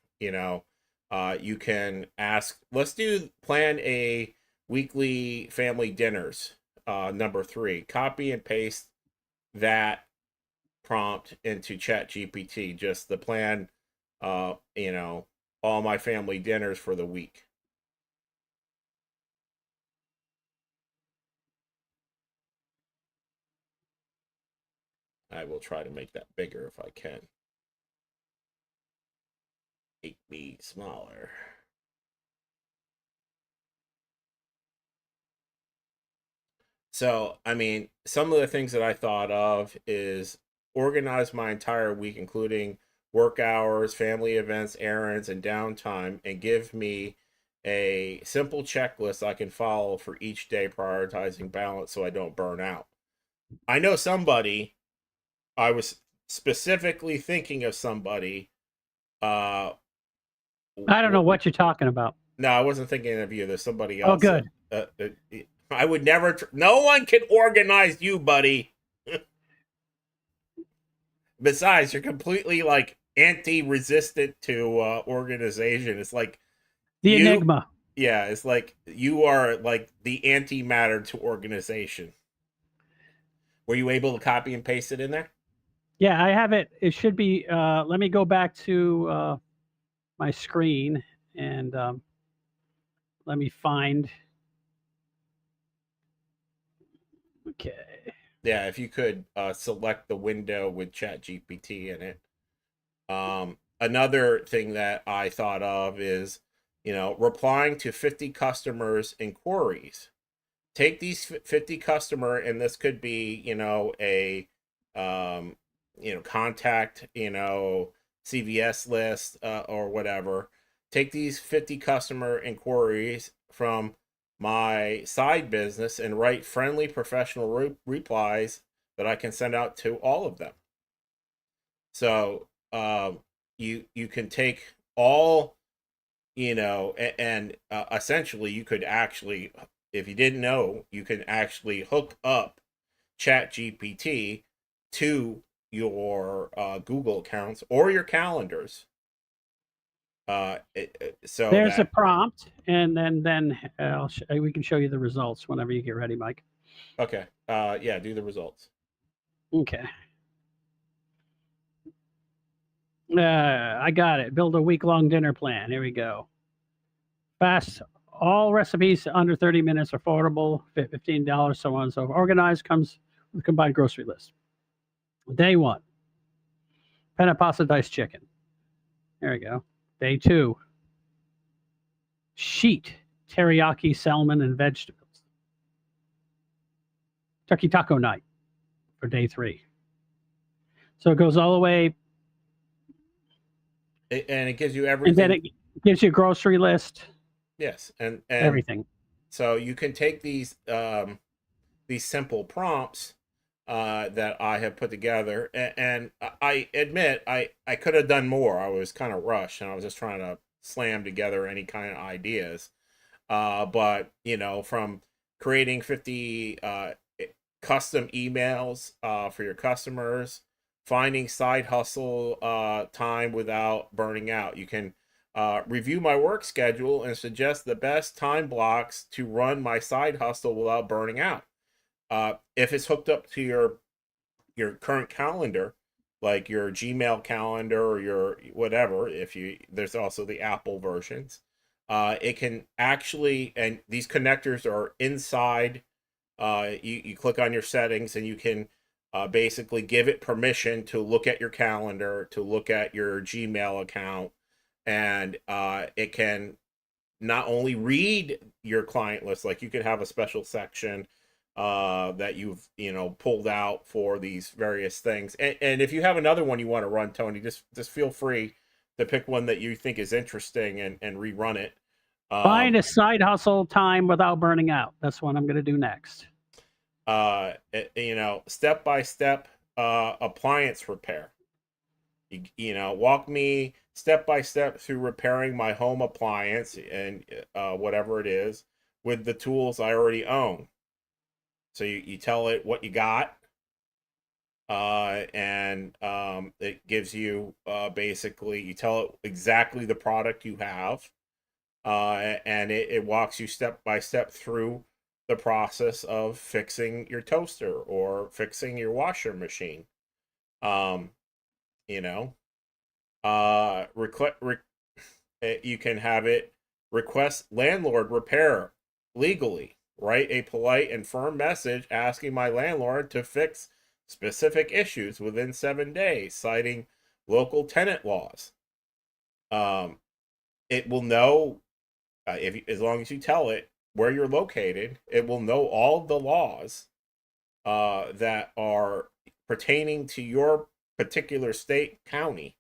You can ask, let's plan a weekly family dinners. Number 3, copy and paste that prompt into Chat GPT, just the plan, all my family dinners for the week. I will try to make that bigger if I can. Make me smaller. So, I mean, some of the things that I thought of is organize my entire week, including work hours, family events, errands, and downtime, and give me a simple checklist I can follow for each day, prioritizing balance so I don't burn out. I know somebody, I was specifically thinking of somebody. Uh, I don't know what you're talking about. no, I wasn't thinking of you. There's somebody Oh, else. good. I would never. No one can organize you, buddy. Besides, you're completely like anti-resistant to organization. It's like The you, Enigma. yeah. It's like you are like the anti-matter to organization. Were you able to copy and paste it in there? Yeah, I have it. It should be. Let me go back to my screen and let me find Okay. Yeah, if you could select the window with ChatGPT in it. Another thing that I thought of is, replying to 50 customers' inquiries. Take these 50 customer, and this could be, a, um, contact, CVS list or whatever. Take these 50 customer inquiries from my side business and write friendly professional replies that I can send out to all of them. So you can take all, and essentially you could actually, if you didn't know, you can actually hook up Chat GPT to your Google accounts or your calendars. So There's a that prompt, and then we can show you the results whenever you get ready, Mike. okay, yeah, do the results. Okay. I got it. Build a week-long dinner plan. Here we go. Fast. All recipes under 30 minutes, affordable, $15, so on and so forth. Organized comes with a combined grocery list. Day 1, penne pasta diced chicken. There we go. Day 2, sheet teriyaki salmon and vegetables. Turkey taco night for day 3. So it goes all the way, And it gives you and then everything. it gives you a grocery list, Yes, and everything. so you can take these simple prompts that I have put together, and I admit I could have done more. I was kind of rushed, and I was just trying to slam together any kind of ideas. But from creating 50 custom emails for your customers, finding side hustle time without burning out. You can review my work schedule and suggest the best time blocks to run my side hustle without burning out. If it's hooked up to your current calendar, like your Gmail calendar or your whatever, if you there's also the Apple versions, it can actually, and these connectors are inside. You click on your settings and you can basically give it permission to look at your calendar, to look at your Gmail account, and it can not only read your client list, like you could have a special section that you've pulled out for these various things, and if you have another one you want to run, Tony, just feel free to pick one that you think is interesting and rerun it. Find a side hustle time without burning out. That's what I'm going to do next. Step by step appliance repair. Walk me step by step through repairing my home appliance and whatever it is with the tools I already own. So you tell it what you got, and it gives you basically, you tell it exactly the product you have, and it walks you step by step through the process of fixing your toaster or fixing your washer machine. Um, you know, you can have it request landlord repair legally. Write a polite and firm message asking my landlord to fix specific issues within 7 days, citing local tenant laws. Um, it will know, as long as you tell it where you're located, it will know all the laws that are pertaining to your particular state, county.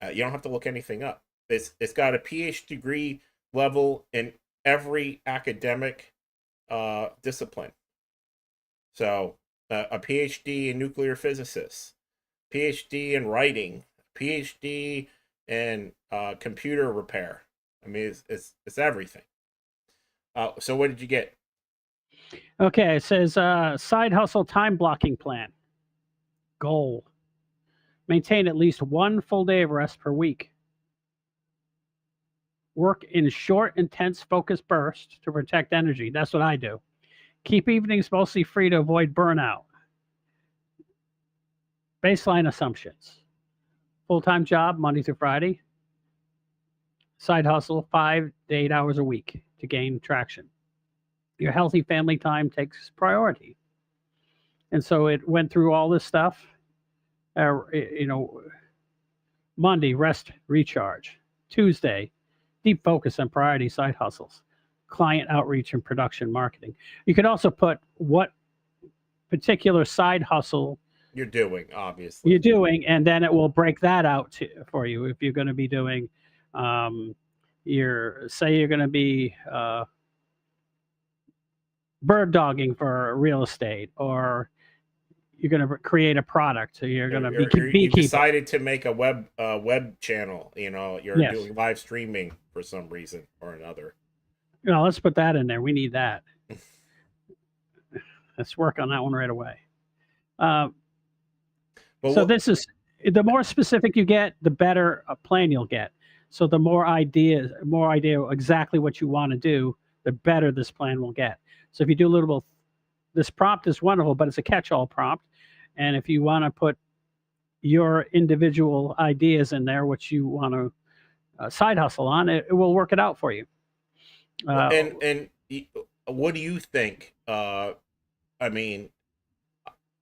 You don't have to look anything up. It's got a PhD degree level in every academic discipline. So a PhD in nuclear physicists, PhD in writing, PhD in computer repair. I mean, it's everything. So what did you get? Okay, it says side hustle time blocking plan. Goal. Maintain at least 1 full day of rest per week. Work in short, intense focus bursts to protect energy. That's what I do. Keep evenings mostly free to avoid burnout. Baseline assumptions. Full-time job, Monday through Friday. Side hustle, 5 to 8 hours a week to gain traction. Your healthy family time takes priority. And so it went through all this stuff. You know, Monday, rest, recharge. Tuesday, deep focus on priority side hustles, client outreach and production marketing. You could also put what particular side hustle You're doing, obviously. you're doing, and then it will break that out for you. If you're going to be doing, say you're going to be bird dogging for real estate, or you're going to create a product, so you're going to be You've beekeeping. decided to make a web channel. You know, you're Yes. doing live streaming for some reason or another. You know, let's put that in there. We need that. Let's work on that one right away. So this is, the more specific you get, the better a plan you'll get. So the more idea exactly what you want to do, the better this plan will get. So if you do a little, this prompt is wonderful, but it's a catch-all prompt. And if you want to put your individual ideas in there, which you want to side hustle on, it will work it out for you. And what do you think? I mean,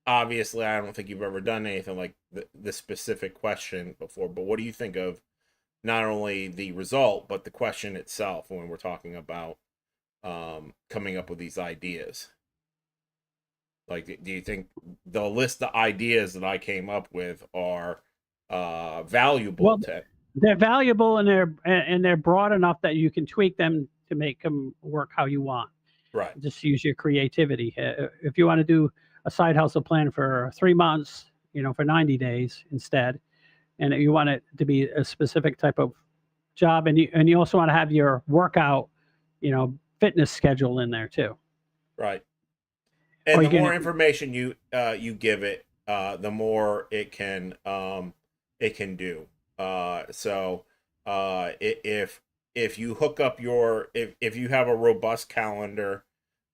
obviously, I don't think you've ever done anything like the specific question before, but what do you think of not only the result, but the question itself when we're talking about coming up with these ideas? Like, do you think the list of ideas that I came up with are valuable? Well, they're valuable, and they're broad enough that you can tweak them to make them work how you want. Right. Just use your creativity. If you want to do a side hustle plan for 3 months, you know, for 90 days instead, and you want it to be a specific type of job, and you also want to have your workout, you know, fitness schedule in there too. Right. And the more information you give it, the more it can do. So if you hook up if you have a robust calendar,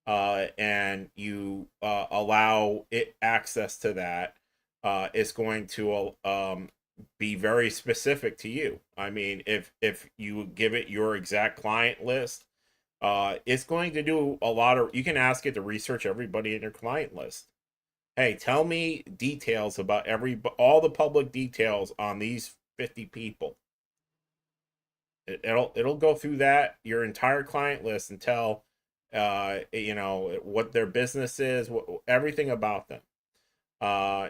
and you allow it access to that, it's going to be very specific to you. I mean, if you give it your exact client list, it's going to do a lot of. You can ask it to research everybody in your client list. Hey, tell me details about all the public details on these 50 people. It'll go through your entire client list and tell you know, what their business is, everything about them.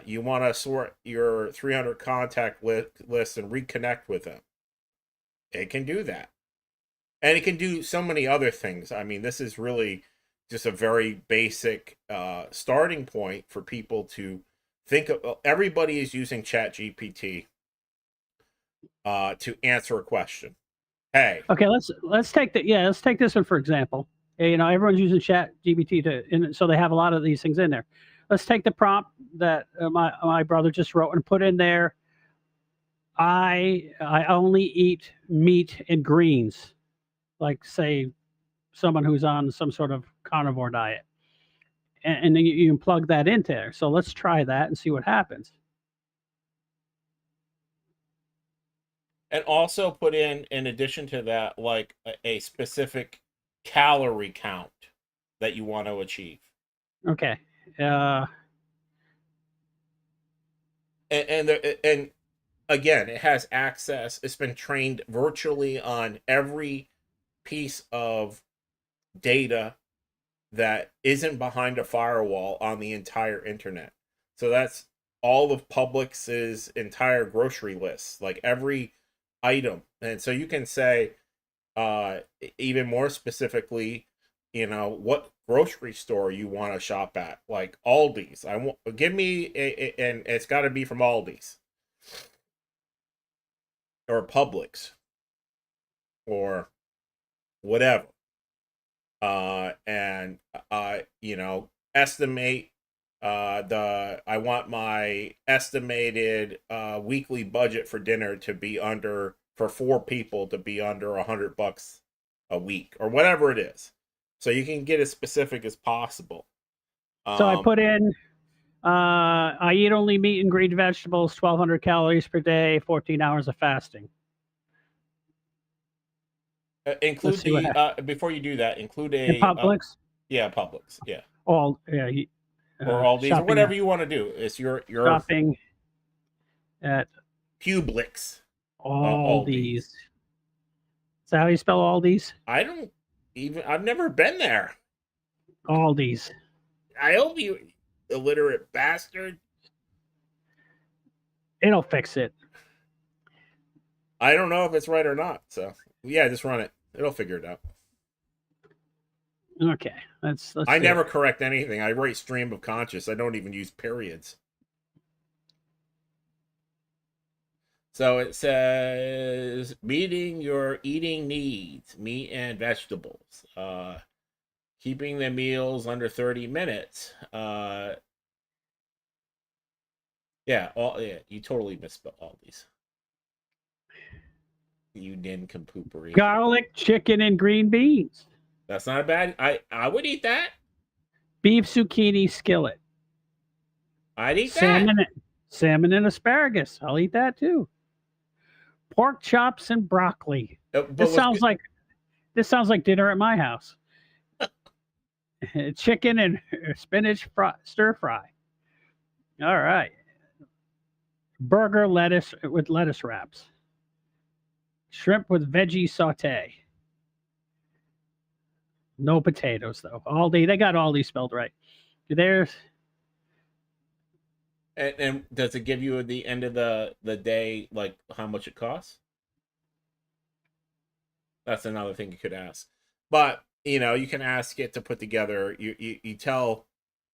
You want to sort your 300 contact list and reconnect with them. It can do that. And it can do so many other things. I mean, this is really just a very basic starting point for people to think of. Everybody is using ChatGPT to answer a question. Hey. Okay, let's take this one for example. You know, everyone's using ChatGPT and so they have a lot of these things in there. Let's take the prompt that my brother just wrote and put in there. I only eat meat and greens, like say someone who's on some sort of carnivore diet, and then you can plug that into there. So let's try that and see what happens. And also put in addition to that, like a specific calorie count that you want to achieve. Okay. And again, it has access. It's been trained virtually on every piece of data that isn't behind a firewall on the entire internet. So that's all of Publix's entire grocery list, like every item. And so you can say, even more specifically, you know, what grocery store you want to shop at, like Aldi's. Give me and it's got to be from Aldi's or Publix or whatever. And you know, estimate I want my estimated weekly budget for dinner to be for 4 people to be under $100 a week or whatever it is. So you can get as specific as possible. So I put in, I eat only meat and green vegetables, 1,200 calories per day, 14 hours of fasting. Include before you do that, include a Publix. Yeah, Publix. Yeah. All yeah. or Aldi's, or shopping whatever you want to do. It's your shopping at Publix, Aldi's. Aldi's. Is that how you spell Aldi's? I don't even. I've never been there. Aldi's. I hope you illiterate bastard. It'll fix it. I don't know if it's right or not. So yeah, just run it. It'll figure it out. Okay, let's. I never correct anything. I write stream of conscious. I don't even use periods. So it says meeting your eating needs, meat and vegetables. Keeping the meals under 30 minutes. Yeah, you totally misspelled all these. You nincompoopery. Garlic, chicken, and green beans. That's not a bad. I would eat that. Beef zucchini skillet. I'd eat that. Salmon and asparagus. I'll eat that too. Pork chops and broccoli. This sounds like dinner at my house. Chicken and spinach stir fry. All right. Burger lettuce with lettuce wraps. Shrimp with veggie saute. No potatoes though. Aldi, they got Aldi spelled right. There's. And does it give you at the end of the day like how much it costs? That's another thing you could ask. But you can ask it to put together. You tell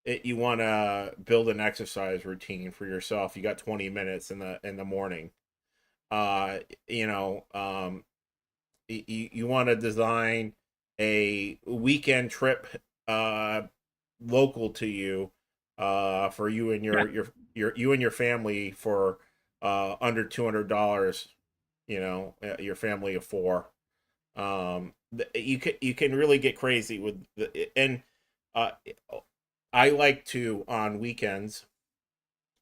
it you want to build an exercise routine for yourself. You got 20 minutes in the morning. You want to design a weekend trip local to you for you and your family for under $200. Your family of 4. You can really get crazy with I like to on weekends.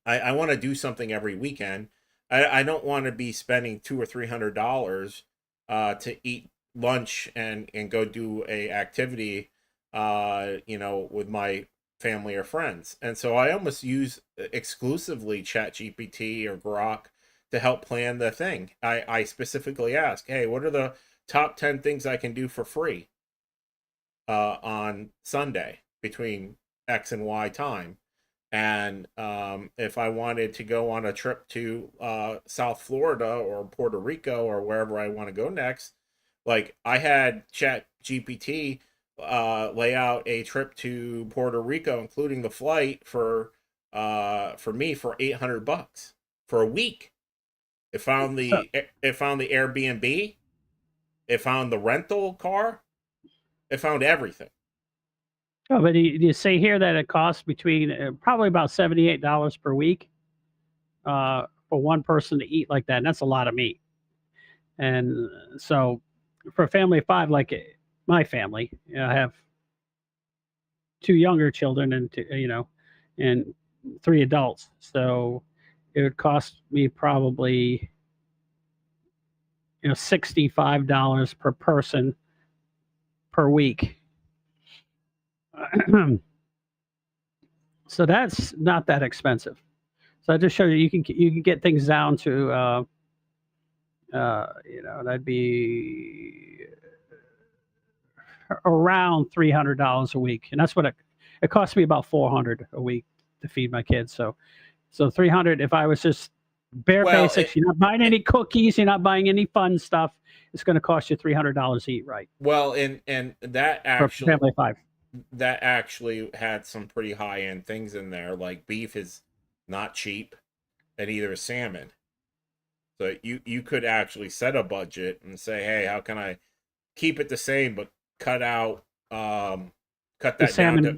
I want to do something every weekend. I don't want to be spending $200 or $300 to eat lunch and go do a activity with my family or friends. And so I almost use exclusively ChatGPT or Grok to help plan the thing. I specifically ask, hey, what are the top 10 things I can do for free on Sunday between X and Y time? And if I wanted to go on a trip to South Florida or Puerto Rico or wherever I want to go next, like I had ChatGPT lay out a trip to Puerto Rico, including the flight for me for $800 for a week. It found the Airbnb, it found the rental car, it found everything. Oh, but you say here that it costs between probably about $78 per week for one person to eat like that. And that's a lot of meat. And so for a family of 5, like my family, I have 2 younger children and and 3 adults. So it would cost me probably $65 per person per week. So that's not that expensive. So I just showed you can get things down to that'd be around $300 a week, and that's what it costs me about $400 a week to feed my kids. So 300 if I was just bare basics. You're not buying any cookies. You're not buying any fun stuff. It's going to cost you $300 to eat right. Well, and that actually for family of 5. That actually had some pretty high end things in there. Like beef is not cheap, and either is salmon. So you could actually set a budget and say, hey, how can I keep it the same but cut out cut that down to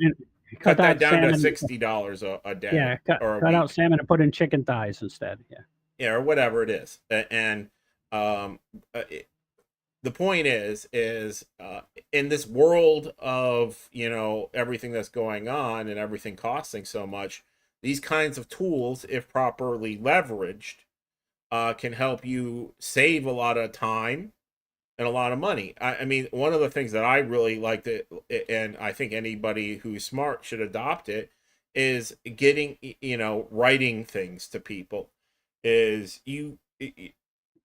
$60 a day. Yeah, cut out salmon and put in chicken thighs instead. Yeah, or whatever it is. And the point is in this world of everything that's going on and everything costing so much, these kinds of tools, if properly leveraged, can help you save a lot of time and a lot of money. I mean, one of the things that I really like to, and I think anybody who's smart should adopt it, is getting, writing things to people. Is you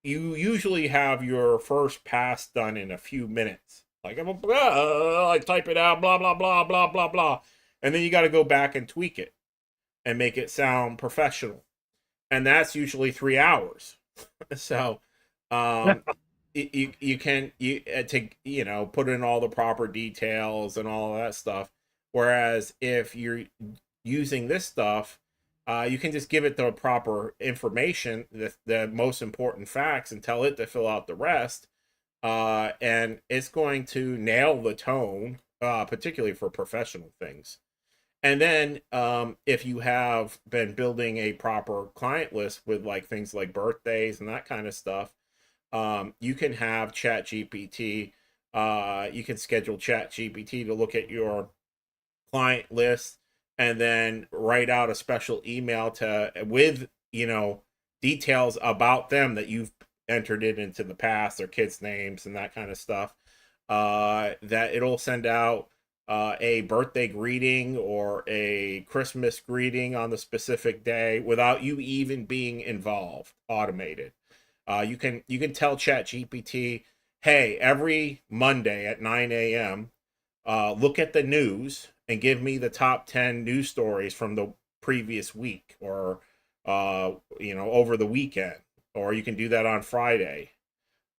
usually have your first pass done in a few minutes. Like I type it out, blah blah blah blah blah blah, and then you got to go back and tweak it and make it sound professional, and that's usually 3 hours. So, um, you can to put in all the proper details and all of that stuff. Whereas if you're using this stuff, you can just give it the proper information, the most important facts, and tell it to fill out the rest. And it's going to nail the tone, particularly for professional things. And then if you have been building a proper client list with like things like birthdays and that kind of stuff, you can have ChatGPT. You can schedule ChatGPT to look at your client list and then write out a special email with details about them that you've entered it into the past, their kids' names and that kind of stuff. That it'll send out a birthday greeting or a Christmas greeting on the specific day without you even being involved, automated. You can tell ChatGPT, hey, every Monday at 9 a.m., look at the news and give me the top 10 news stories from the previous week, or over the weekend. Or you can do that on Friday.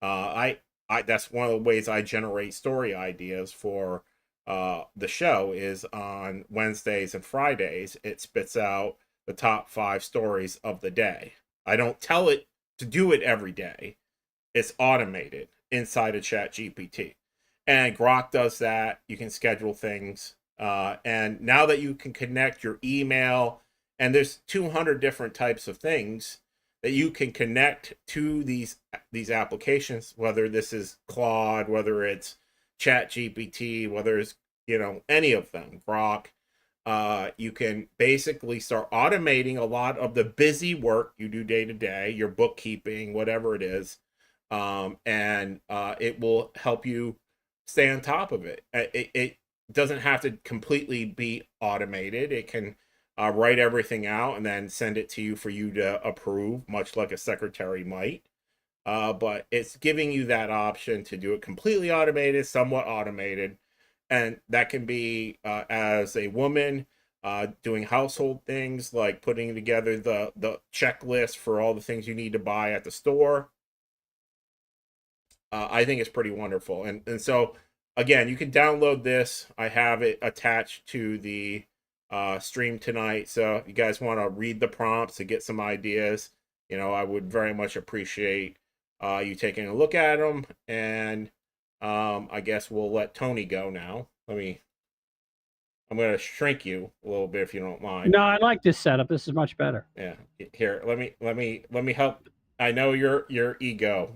I that's one of the ways I generate story ideas for the show, is on Wednesdays and Fridays. It spits out the top 5 stories of the day. I don't tell it to do it every day. It's automated inside of ChatGPT. And Grok does that. You can schedule things. And now that you can connect your email, and there's 200 different types of things that you can connect to these applications, whether this is Claude, whether it's ChatGPT, whether it's any of them, Grok. You can basically start automating a lot of the busy work you do day to day, your bookkeeping, whatever it is, and it will help you stay on top of it. It doesn't have to completely be automated. It can write everything out and then send it to you for you to approve, much like a secretary might. But it's giving you that option to do it completely automated, somewhat automated. And that can be as a woman doing household things, like putting together the checklist for all the things you need to buy at the store. I think it's pretty wonderful. And so, again, you can download this. I have it attached to the stream tonight. So if you guys want to read the prompts to get some ideas, I would very much appreciate you taking a look at them. And I guess we'll let Tony go now. I'm going to shrink you a little bit if you don't mind. No, I like this setup. This is much better. Yeah. Here, let me help. I know your ego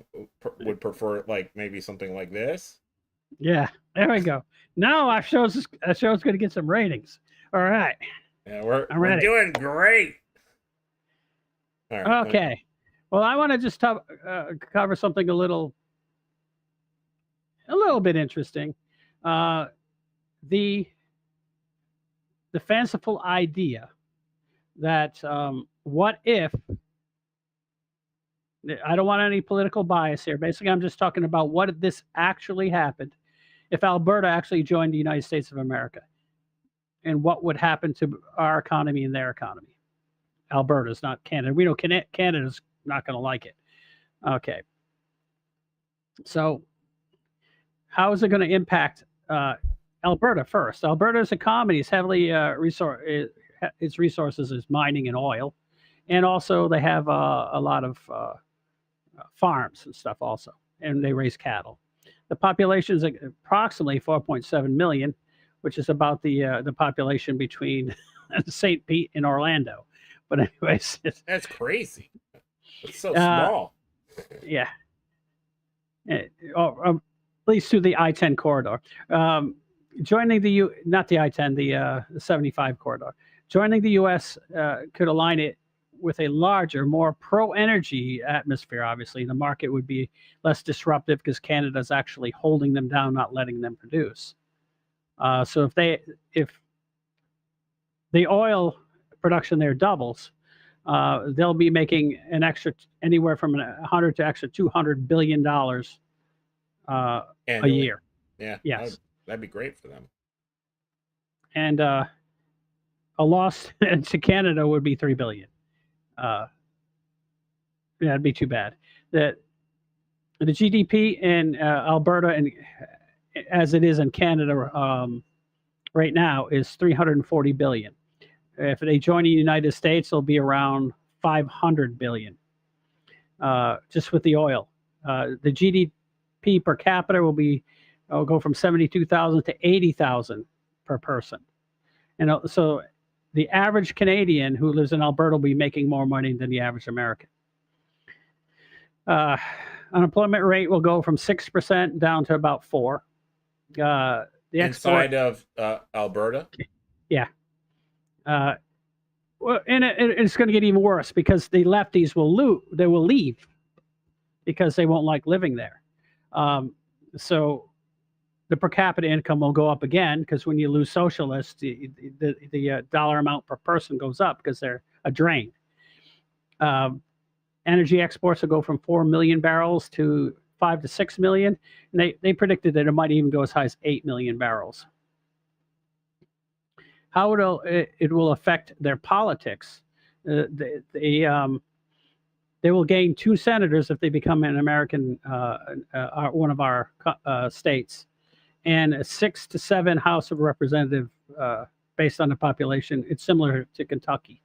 would prefer like maybe something like this. Yeah, there we go. Now our show's going to get some ratings. All right. Yeah, we're doing great. All right. Okay. Well, I want to just cover something a little bit interesting. The fanciful idea that what if, I don't want any political bias here. Basically, I'm just talking about what if this actually happened, if Alberta actually joined the United States of America, and what would happen to our economy and their economy. Alberta's, not Canada. We know Canada's not going to like it. Okay. So how is it going to impact Alberta first? Alberta's economy is heavily its resources is mining and oil, and also they have a lot of farms and stuff also, and they raise cattle. The population is approximately 4.7 million, which is about the population between St. Pete and Orlando. But anyways, that's crazy. It's so small. Yeah. At least through the I-10 corridor. Joining not the I-10, the 75 corridor. Joining the U.S. Could align it with a larger, more pro-energy atmosphere. Obviously, the market would be less disruptive because Canada's actually holding them down, not letting them produce. So if the oil production there doubles, they'll be making an extra anywhere from 100 to extra $200 billion a Annually. year. Yeah, Yes, that'd be great for them. and a loss to Canada would be $3 billion. Yeah, that'd be too bad. The GDP in Alberta and as it is in Canada right now is 340 billion. If they join the United States, it'll be around 500 billion, just with the oil. The GDP per capita will go from 72,000 to 80,000 per person, and so the average Canadian who lives in Alberta will be making more money than the average American. Unemployment rate will go from 6% down to about 4%. The Inside of Alberta? Yeah. Well, and it's going to get even worse because the lefties they will leave because they won't like living there. So the per capita income will go up again because when you lose socialists, the dollar amount per person goes up because they're a drain. Energy exports will go from 4 million barrels to 5 to 6 million. And they predicted that it might even go as high as 8 million barrels. How it will affect their politics? They will gain 2 senators if they become an American, one of our states, and 6 to 7 House of Representatives based on the population. It's similar to Kentucky.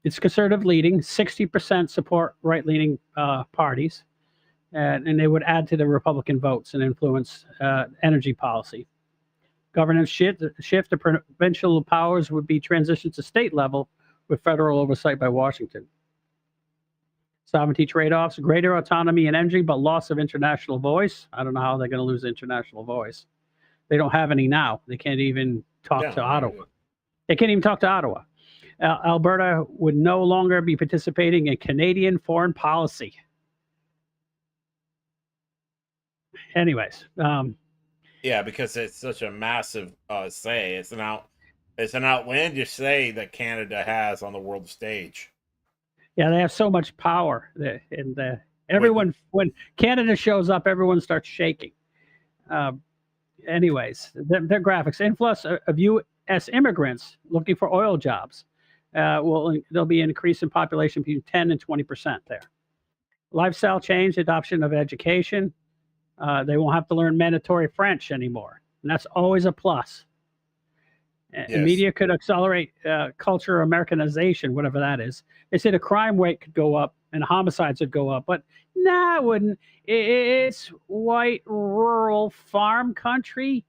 It's conservative leading, 60% support right-leaning parties, and they would add to the Republican votes and influence energy policy. Governance shift, the provincial powers would be transitioned to state level with federal oversight by Washington. Sovereignty trade-offs, greater autonomy in energy, but loss of international voice. I don't know how they're going to lose international voice. They don't have any now. They can't even talk to Ottawa. They can't even talk to Ottawa. Alberta would no longer be participating in Canadian foreign policy. Anyways. Yeah, because it's such a massive say. It's an outlandish say that Canada has on the world stage. Yeah, they have so much power. Everyone, when Canada shows up, everyone starts shaking. Anyways, their graphics. Influx of U.S. immigrants looking for oil jobs. There'll be an increase in population between 10 and 20% there. Lifestyle change, adoption of education. They won't have to learn mandatory French anymore, and that's always a plus. Yes. Media could accelerate culture Americanization, whatever that is. They say the crime rate could go up and homicides would go up, but nah, it wouldn't. It's white, rural, farm country.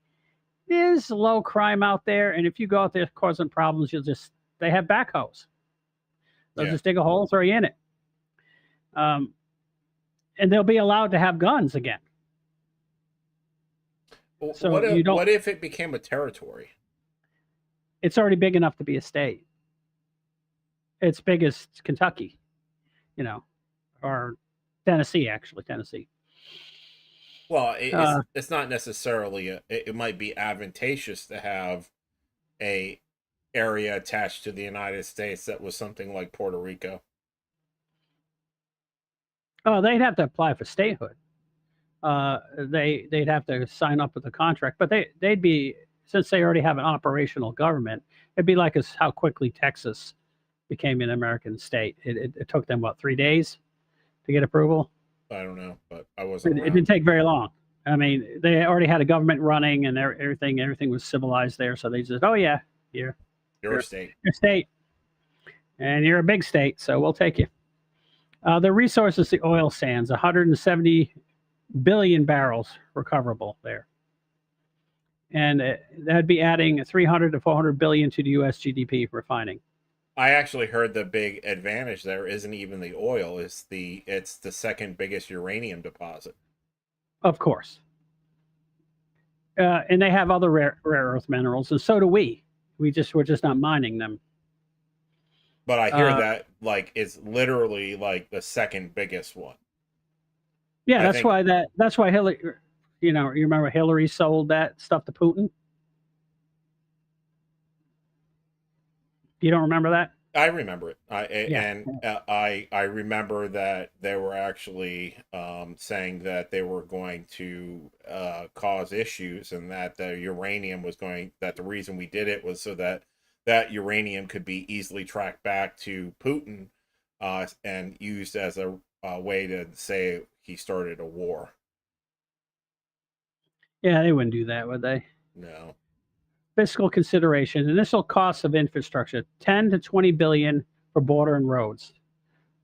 There's low crime out there, and if you go out there causing problems, they have backhoes. They'll just dig a hole, throw you in it. And they'll be allowed to have guns again. So what if it became a territory? It's already big enough to be a state. It's big as Kentucky, or Tennessee, actually. Tennessee. Well, it's not necessarily it might be advantageous to have a area attached to the United States that was something like Puerto Rico. Oh, they'd have to apply for statehood. They'd have to sign up with the contract, but they'd be, since they already have an operational government, it'd be like how quickly Texas became an American state. It took them 3 days to get approval. I don't know, but I wasn't. It didn't take very long. I mean, they already had a government running, and everything was civilized there. So they just, oh yeah, you're a state. You're a state, and you're a big state, so we'll take you. The resources, the oil sands, 170 billion barrels recoverable there. And that'd be adding 300 to 400 billion to the U.S. GDP refining. I actually heard the big advantage there isn't even the oil; it's the second biggest uranium deposit. Of course. And they have other rare earth minerals, and so do we. We're just not mining them. But I hear that it's literally the second biggest one. Yeah, that's why Hillary. You remember Hillary sold that stuff to Putin? You don't remember that? I remember it. Yeah. I remember that they were actually saying that they were going to cause issues, and that the uranium was going. That the reason we did it was so that that uranium could be easily tracked back to Putin, and used as a way to say he started a war. Yeah, they wouldn't do that, would they? No. Fiscal consideration: initial costs of infrastructure, 10 to 20 billion for border and roads,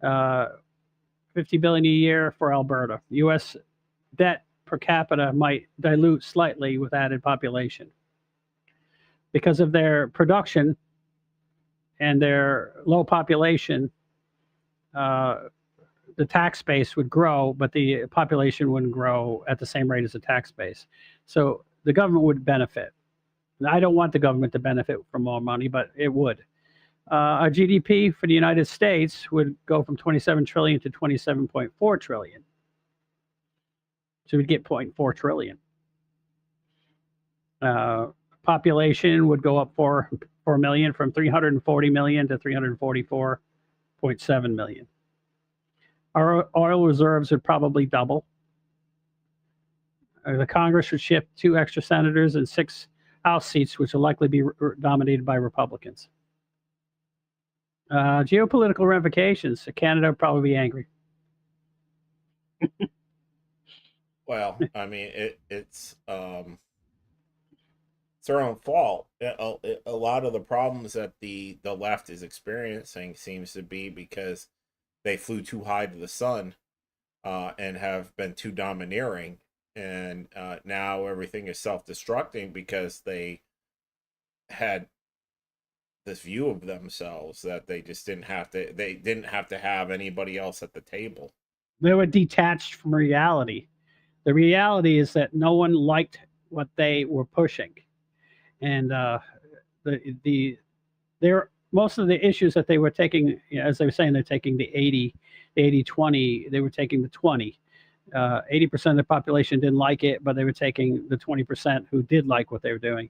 50 billion a year for Alberta. U.S. debt per capita might dilute slightly with added population because of their production and their low population. Uh, the tax base would grow, but the population wouldn't grow at the same rate as the tax base. So the government would benefit. I don't want the government to benefit from more money, but it would. Our GDP for the United States would go from 27 trillion to 27.4 trillion. So we'd get zero point 0.4 trillion. Uh, Population would go up 4 million, from 340 million to 344.7 million. Our oil reserves would probably double. The Congress would shift 2 extra senators and 6 House seats, which will likely be dominated by Republicans. Geopolitical ramifications. Canada would probably be angry. Well, I mean, it's their own fault. A lot of the problems that the left is experiencing seems to be because they flew too high to the sun, and have been too domineering, and now everything is self-destructing because they had this view of themselves that they just didn't have to have anybody else at the table. They were detached from reality. The reality is that no one liked what they were pushing, and the there most of the issues that they were taking, as they were saying, they're taking the 80-20. They were taking the 20. 80% of the population didn't like it, but they were taking the 20% who did like what they were doing,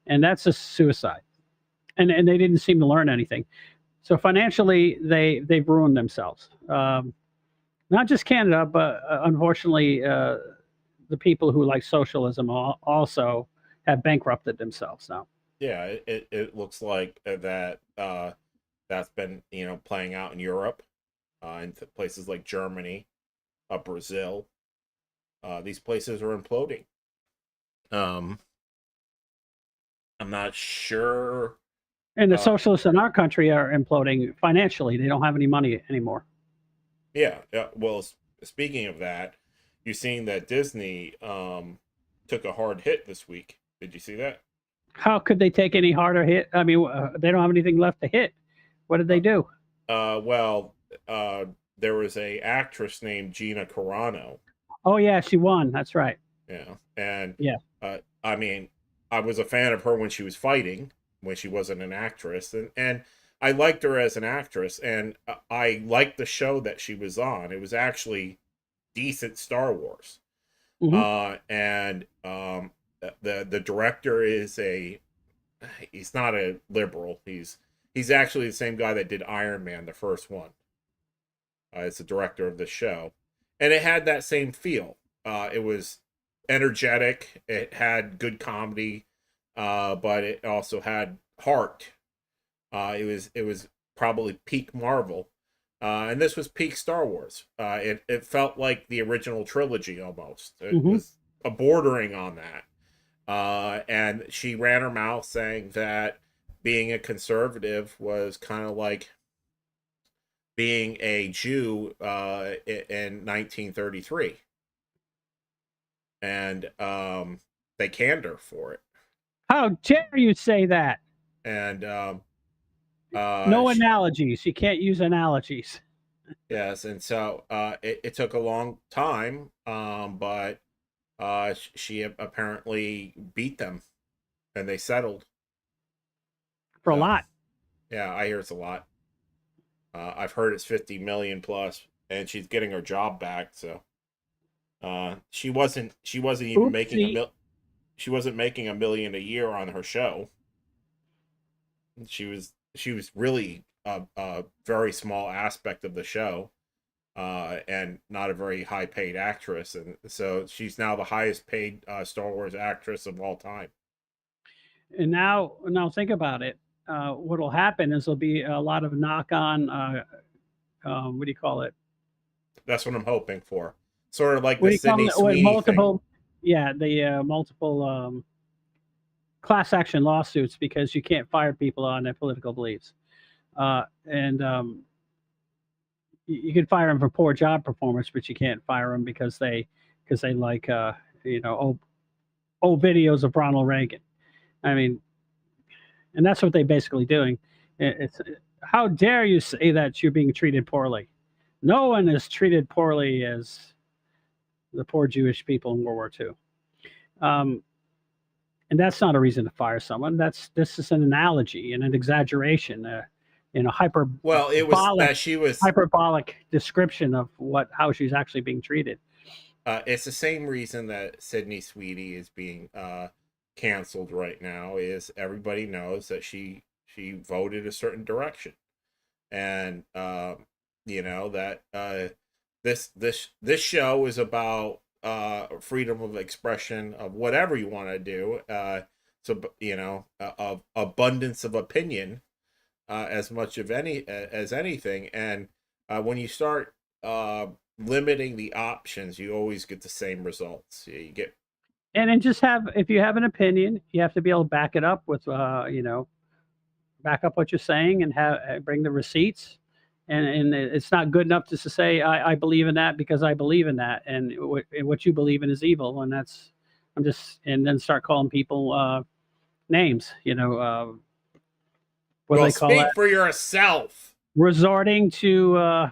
and that's a suicide. And they didn't seem to learn anything. So financially, they've ruined themselves. Not just Canada, but unfortunately, the people who like socialism also have bankrupted themselves now. Yeah, it looks like that that's been playing out in Europe, in places like Germany, Brazil. These places are imploding. Um, I'm not sure. And the socialists in our country are imploding financially. They don't have any money anymore. Yeah. Well, speaking of that, you've seen that Disney took a hard hit this week. Did you see that? How could they take any harder hit? I mean, they don't have anything left to hit. What did they do? Well, there was a actress named Gina Carano. Oh yeah, she won. That's right. Yeah, and Yeah. I mean, I was a fan of her when she was fighting, when she wasn't an actress, and I liked her as an actress, and I liked the show that she was on. It was actually decent Star Wars. Hmm. And the director he's not a liberal. He's actually the same guy that did Iron Man, the first one. As the director of the show, and it had that same feel. It was energetic. It had good comedy, but it also had heart. It was probably peak Marvel, and this was peak Star Wars. It felt like the original trilogy almost. It Hmm. was a bordering on that. And she ran her mouth saying that being a conservative was kind of like being a Jew in 1933, and they canned her for it. How dare you say that? And No analogies. You can't use analogies. yes, and so it took a long time, but she apparently beat them, and they settled. For a So lot. yeah, I hear it's a lot. I've heard it's 50 million plus, and she's getting her job back. So she wasn't even making Oopsie. she wasn't making $1 million a year on her show. She was she was really a very small aspect of the show, and not a very high paid actress, and so she's now the highest paid Star Wars actress of all time. And now think about it. What'll happen is there'll be a lot of knock on. What do you call it? That's what I'm hoping for. Sort of like What the do you call Sydney it? When Sweeney thing. multiple, yeah, the multiple class action lawsuits because you can't fire people on their political beliefs. And you can fire them for poor job performance, but you can't fire them because they like old videos of Ronald Reagan. I mean, and that's what they're basically doing. It's how dare you say that you're being treated poorly? No one is treated poorly as the poor Jewish people in World War II. And that's not a reason to fire someone. This is an analogy and an exaggeration, Well, it was that she was. hyperbolic description of how she's actually being treated. It's the same reason that Sydney Sweeney is being canceled right now. Is everybody knows that she voted a certain direction, and that this show is about freedom of expression of whatever you want to do. So of abundance of opinion, as much of as anything, and when you start limiting the options, you always get the same results. You get. And then if you have an opinion, you have to be able to back it up with back up what you're saying and bring the receipts. And it's not good enough just to say I believe in that because I believe in that, and what you believe in is evil, and and then start calling people names. What do Well, they call speak that? for yourself. Resorting to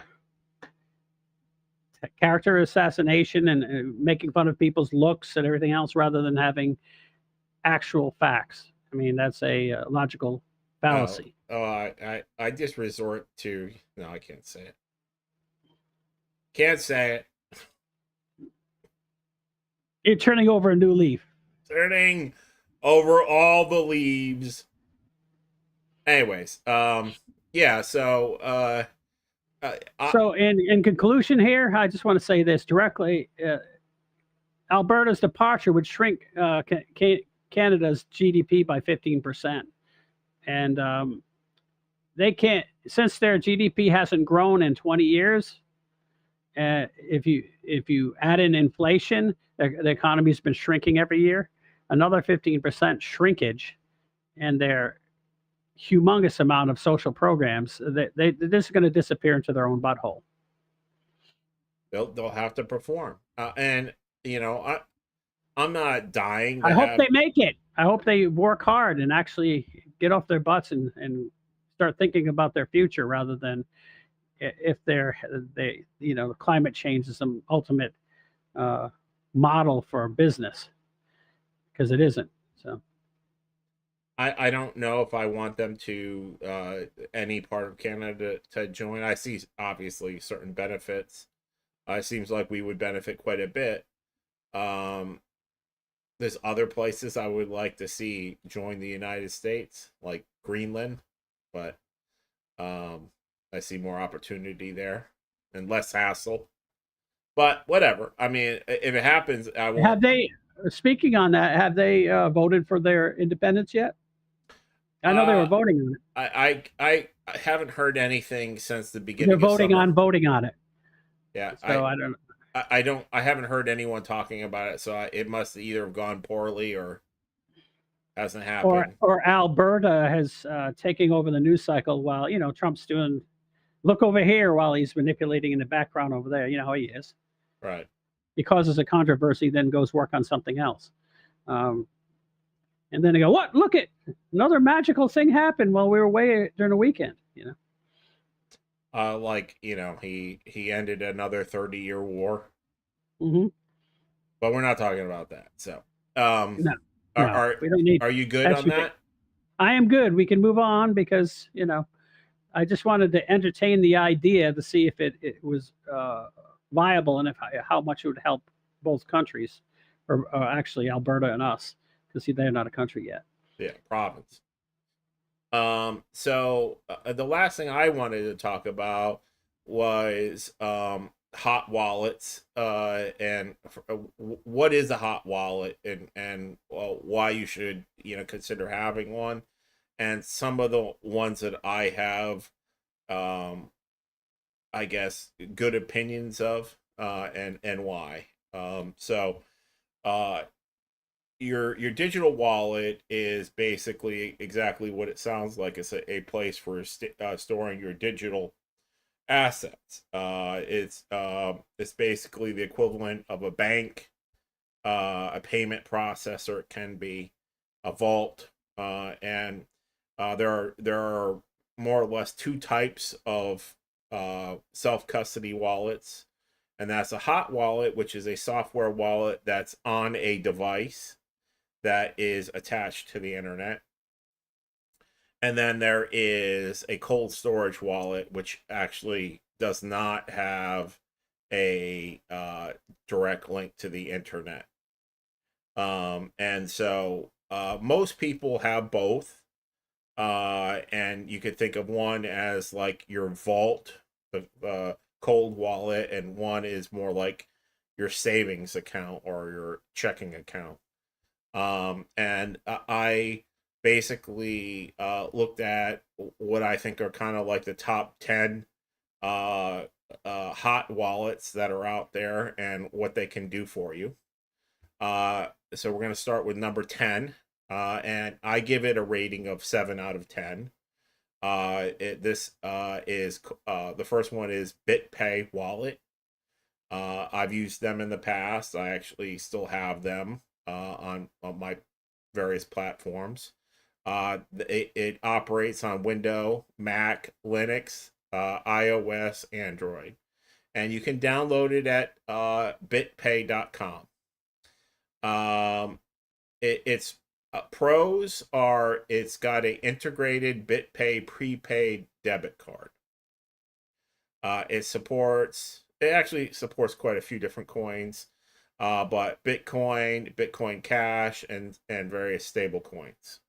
character assassination and making fun of people's looks and everything else, rather than having actual facts. I mean, that's a logical fallacy. I just resort to, no, I can't say it. Can't say it. You're turning over a new leaf. Turning over all the leaves. Anyways, yeah. So, so in conclusion here, I just want to say this directly: Alberta's departure would shrink Canada's GDP by 15%, and they can't, since their GDP hasn't grown in 20 years. If you add in inflation, the economy's been shrinking every year. Another 15% shrinkage, and their humongous amount of social programs, this is going to disappear into their own butthole. They'll have to perform, and I'm not dying. I hope they make it. I hope they work hard and actually get off their butts and start thinking about their future, rather than if climate change is some ultimate model for business, because it isn't. So I don't know if I want them to any part of Canada to join. I see obviously certain benefits. It seems like we would benefit quite a bit. There's other places I would like to see join the United States, like Greenland, but I see more opportunity there and less hassle. But whatever. I mean, if it happens, I will. have they? Speaking on that, have they voted for their independence yet? I know they were voting on it. I haven't heard anything since the beginning. They're voting on it. Yeah, so I don't. I haven't heard anyone talking about it, so it must either have gone poorly or hasn't happened. Or Alberta has taking over the news cycle while Trump's doing. Look over here while he's manipulating in the background over there. You know how he is. Right. He causes a controversy, then goes work on something else. And then they go, what? Look at another magical thing happened while we were away during the weekend. He ended another 30-year war. Mm-hmm. But we're not talking about that. So, no, we don't need. Are you good on that? I am good. We can move on because I just wanted to entertain the idea to see if it was viable and how much it would help both countries, or actually Alberta and us, because they're not a country yet. Yeah, province. So the last thing I wanted to talk about was hot wallets, and what is a hot wallet, and why you should consider having one, and some of the ones that I have, um, I guess, good opinions of, and why. So uh, your digital wallet is basically exactly what it sounds like. It's a place for storing your digital assets. It's basically the equivalent of a bank, a payment processor. It can be a vault, and there are more or less two types of self custody wallets, and that's a hot wallet, which is a software wallet that's on a device that is attached to the internet. And then there is a cold storage wallet, which actually does not have a direct link to the internet. And so most people have both. And you could think of one as like your vault, the cold wallet, and one is more like your savings account or your checking account. And I basically looked at what I think are kind of like the top 10 uh, hot wallets that are out there and what they can do for you. So we're going to start with number 10, and I give it a rating of 7 out of 10. This is the first one is BitPay Wallet. I've used them in the past. I actually still have them on my various platforms. It operates on Windows, Mac, Linux, iOS, Android, and you can download it at bitpay.com. Its pros are it's got a integrated BitPay prepaid debit card. It actually supports quite a few different coins, but Bitcoin, Bitcoin Cash, and various stable coins.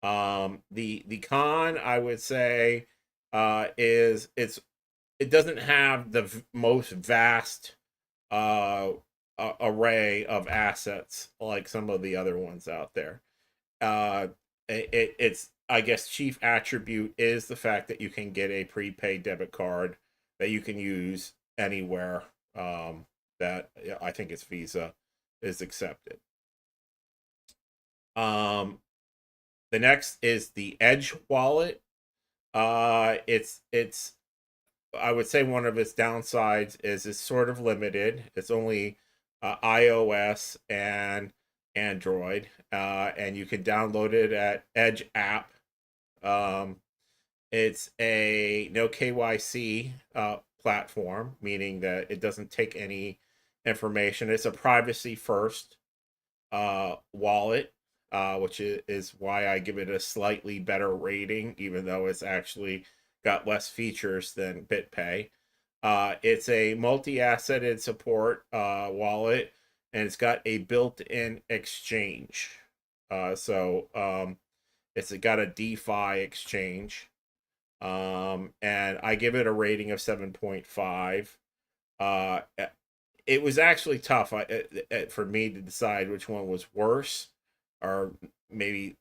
The con, I would say, is it doesn't have the most vast array of assets like some of the other ones out there. Uh, it's, I guess, chief attribute is the fact that you can get a prepaid debit card that you can use anywhere, that I think it's Visa is accepted. The next is the Edge wallet. It's I would say one of its downsides is it's sort of limited. It's only iOS and Android, and you can download it at Edge app. Um, it's a no KYC platform, meaning that it doesn't take any information. It's a privacy first wallet, which is why I give it a slightly better rating, even though it's actually got less features than BitPay. It's a multi-asseted support wallet, and it's got a built-in exchange. So it's got a DeFi exchange, and I give it a rating of 7.5. Uh, it was actually tough for me to decide which one was worse, or maybe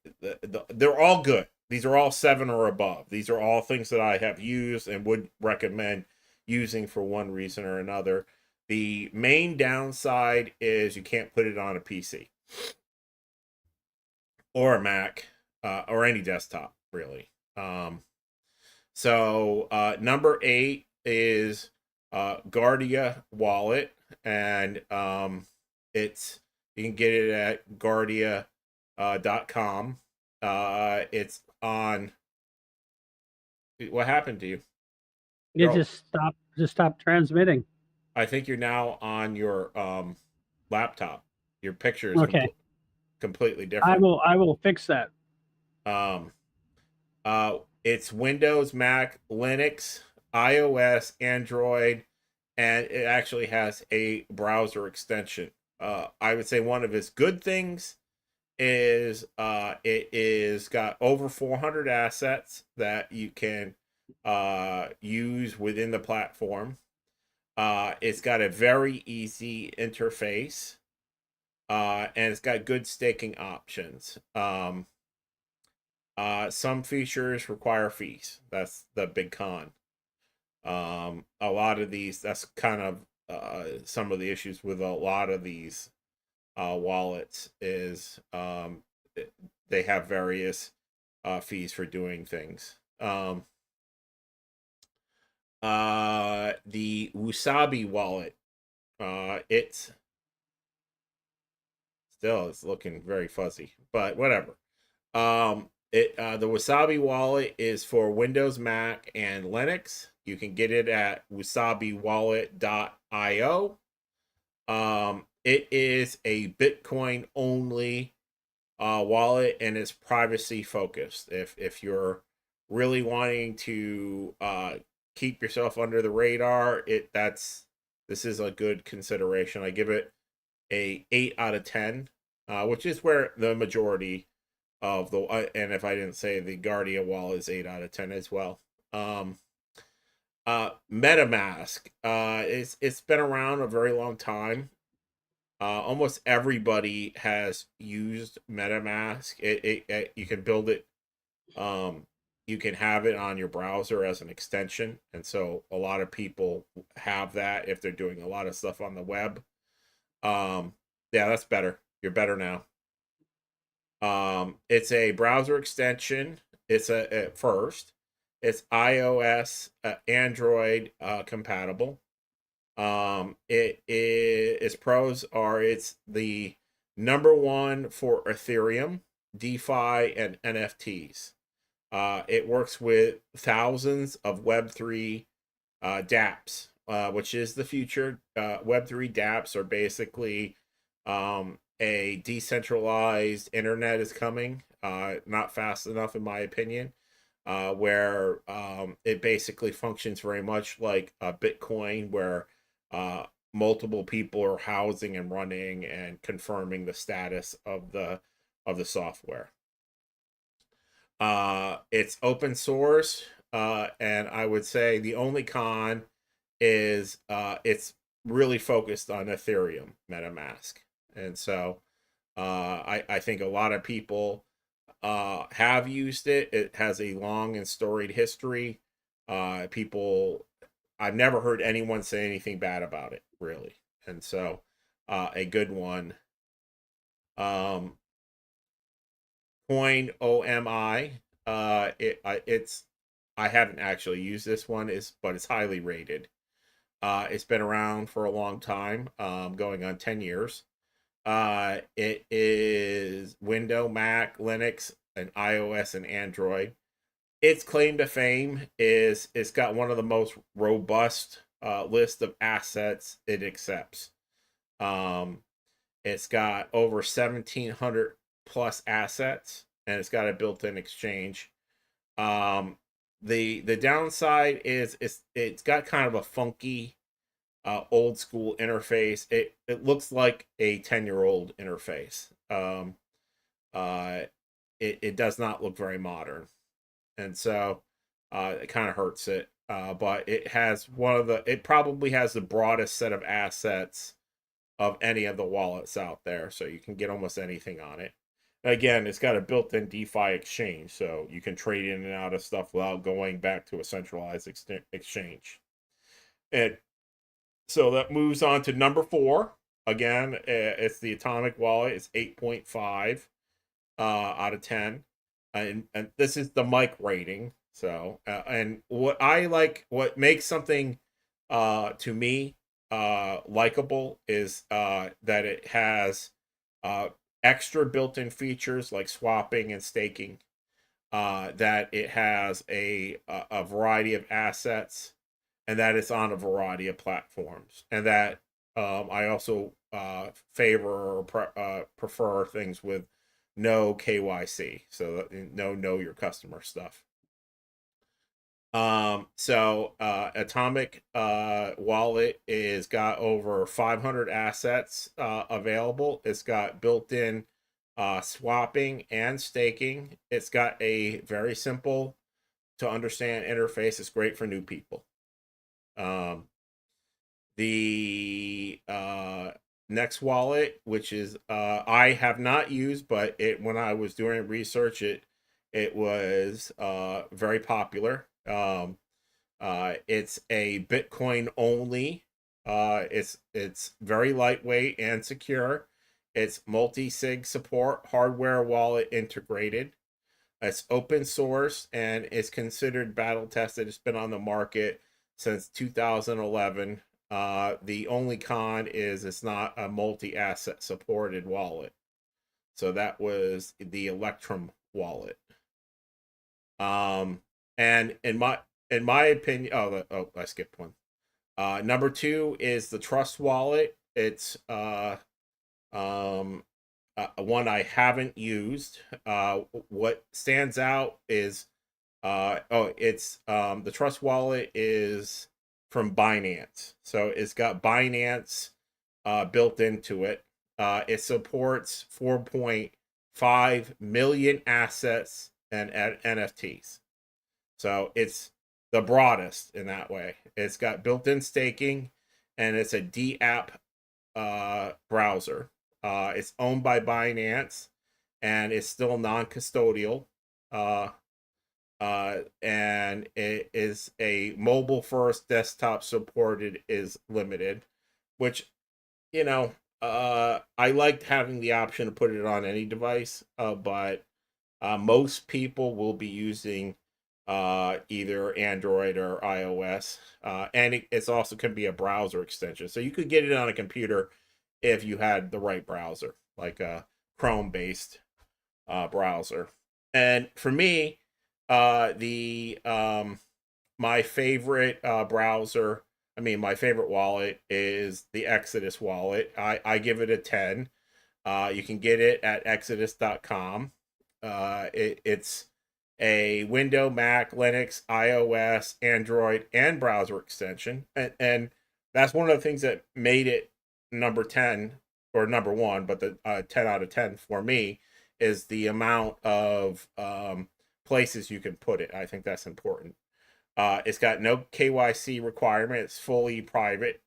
they're all good. These are all 7 or above. These are all things that I have used and would recommend using for one reason or another. The main downside is you can't put it on a PC or a Mac, or any desktop, really. So number 8 is Guardia Wallet, and it's you can get it at guardia.com. It's on. What happened to you? It just stopped transmitting. I think you're now on your laptop. Your picture is Okay, completely I different. will fix that. Um, it's Windows, Mac, Linux, iOS, Android, and it actually has a browser extension. I would say one of its good things it is got over 400 assets that you can use within the platform. It's got a very easy interface, and it's got good staking options. Some features require fees. That's the big con. A lot of these, that's kind of some of the issues with a lot of these wallets is they have various fees for doing things. The Wasabi wallet, it's still it's looking very fuzzy, but whatever. The Wasabi wallet is for Windows, Mac, and Linux. You can get it at wasabiwallet.io. It is a Bitcoin only wallet, and it's privacy focused. If you're really wanting to keep yourself under the radar, this is a good consideration. I give it a 8 out of 10, which is where the majority of the and if I didn't say, the Guardia wallet is 8 out of 10 as well. MetaMask, it's been around a very long time. Almost everybody has used MetaMask. You can build it. You can have it on your browser as an extension, and so a lot of people have that if they're doing a lot of stuff on the web. Yeah, that's better. You're better now. It's a browser extension. It's at first. It's iOS, Android compatible. Its pros are it's the #1 for Ethereum, DeFi, and NFTs. It works with thousands of Web3 dApps, which is the future. Web3 dApps are basically a decentralized internet is coming. Not fast enough, in my opinion. Where it basically functions very much like Bitcoin, where multiple people are housing and running and confirming the status of the software. It's open source, and I would say the only con is it's really focused on Ethereum MetaMask, and so I think a lot of people have used it. It has a long and storied history. I've never heard anyone say anything bad about it, really, and so a good one. Coin OMI. I haven't actually used this one, but it's highly rated. It's been around for a long time, going on 10 years. It is Windows, Mac, Linux, and iOS and Android. Its claim to fame is it's got one of the most robust list of assets it accepts. It's got over 1,700 plus assets, and it's got a built-in exchange. The downside is it's got kind of a funky old school interface. It looks like a 10-year-old interface. It does not look very modern, and so it kind of hurts it. But it probably has the broadest set of assets of any of the wallets out there, so you can get almost anything on it. Again, it's got a built-in DeFi exchange, so you can trade in and out of stuff without going back to a centralized exchange. And so that moves on to number 4. Again, it's the Atomic Wallet. It's 8.5 out of 10. And this is the Mike rating. So, and what makes something to me likable is that it has extra built-in features like swapping and staking. That it has a variety of assets, and that it's on a variety of platforms, and that I also favor or prefer things with no KYC, so know your customer stuff. Atomic Wallet is got over 500 assets available. It's got built-in swapping and staking. It's got a very simple to understand interface. It's great for new people. The Next wallet, which is I have not used, but it when I was doing research, it was very popular. It's a Bitcoin only. It's very lightweight and secure. It's multi-sig support, hardware wallet integrated. It's open source and is considered battle tested. It's been on the market since 2011. The only con is it's not a multi-asset supported wallet. So that was the Electrum wallet. And in my opinion, I skipped one. Number two is the Trust wallet. It's one I haven't used. What stands out is it's the Trust wallet is from Binance, so it's got Binance built into it. It supports 4.5 million assets and NFTs, so it's the broadest in that way. It's got built-in staking, and it's a D-app browser. It's owned by Binance, and it's still non-custodial. And it is a mobile first, desktop supported is limited, which I liked having the option to put it on any device, but most people will be using either Android or iOS, and it's also can be a browser extension, so you could get it on a computer if you had the right browser, like a Chrome based browser. And for me, the my favorite browser, my favorite wallet is the Exodus wallet. I give it a 10. You can get it at exodus.com. It's a Windows, Mac, Linux, iOS, Android, and browser extension. And that's one of the things that made it number 10 or number one, but the 10 out of 10 for me is the amount of places you can put it. I think that's important. It's got no KYC requirement. It's fully private.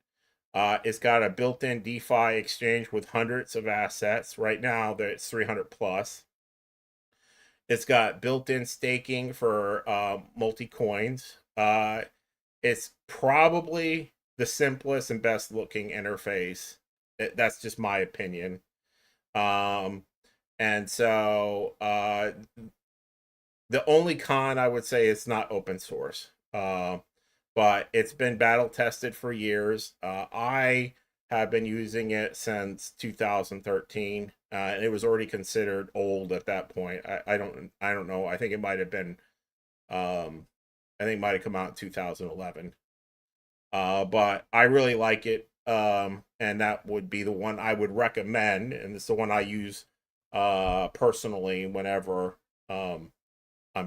It's got a built-in DeFi exchange with hundreds of assets. Right now, it's 300 plus. It's got built-in staking for multi-coins. It's probably the simplest and best looking interface. That's just my opinion. And so the only con I would say it's not open source. But it's been battle tested for years. I have been using it since 2013. And it was already considered old at that point. I don't know. I think it might have been I think it might have come out in 2011. But I really like it. And that would be the one I would recommend, and it's the one I use personally whenever I'm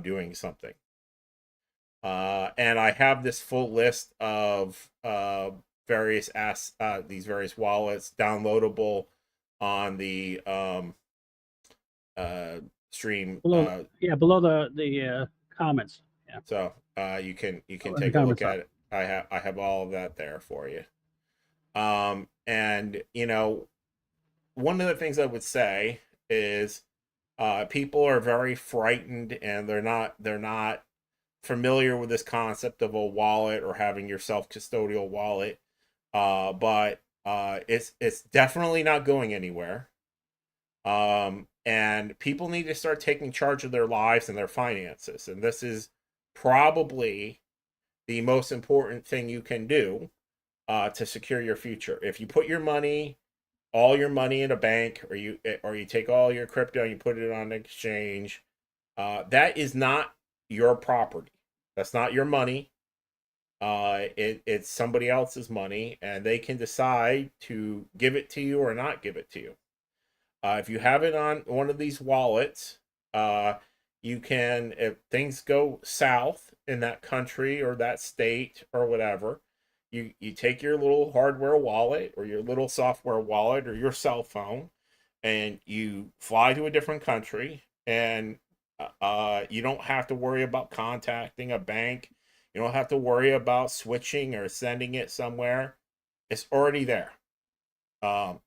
doing something. And I have this full list of these various wallets downloadable on the stream. Below the comments. Yeah. So you can The take a look comments at it. I have all of that there for you. And one of the things I would say is people are very frightened, and they're not familiar with this concept of a wallet or having your self-custodial wallet. But it's definitely not going anywhere. And people need to start taking charge of their lives and their finances. And this is probably the most important thing you can do to secure your future. If you put all your money in a bank, or you take all your crypto and you put it on an exchange, that is not your property. That's not your money. It's somebody else's money, and they can decide to give it to you or not give it to you. If you have it on one of these wallets, you can, if things go south in that country or that state or whatever, you take your little hardware wallet or your little software wallet or your cell phone, and you fly to a different country, and you don't have to worry about contacting a bank. You don't have to worry about switching or sending it somewhere. It's already there. Um,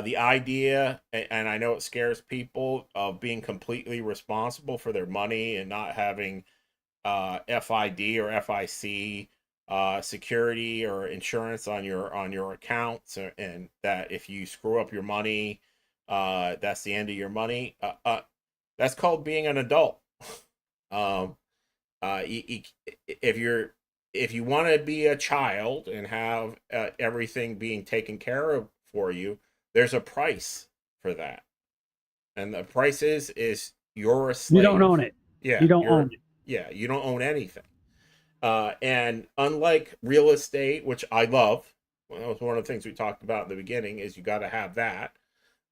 the idea, and I know it scares people, of being completely responsible for their money and not having FID or FIC security or insurance on your accounts, and that if you screw up your money, that's the end of your money. That's called being an adult. um, if you want to be a child and have everything being taken care of for you, there's a price for that, and the price is you're a You don't slave. own it. Yeah, You don't own it. you don't own anything. And unlike real estate, which I love, well, that was one of the things we talked about in the beginning, is you got to have that.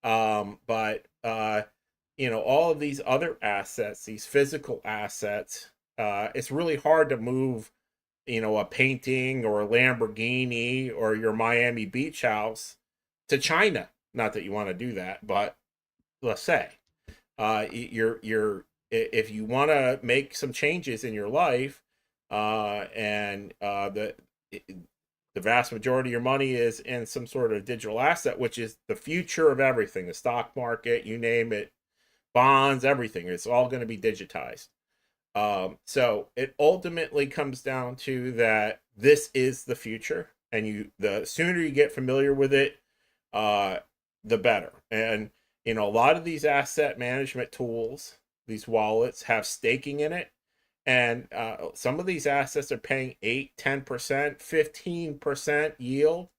But all of these other assets, these physical assets, it's really hard to move, a painting or a Lamborghini or your Miami beach house to China. Not that you want to do that, but let's say if you want to make some changes in your life, and the vast majority of your money is in some sort of digital asset, which is the future of everything, the stock market, you name it, bonds, everything, it's all going to be digitized. So it ultimately comes down to that this is the future, and the sooner you get familiar with it, the better. And a lot of these asset management tools, these wallets, have staking in it, and some of these assets are paying 8, 10%, 15% yield.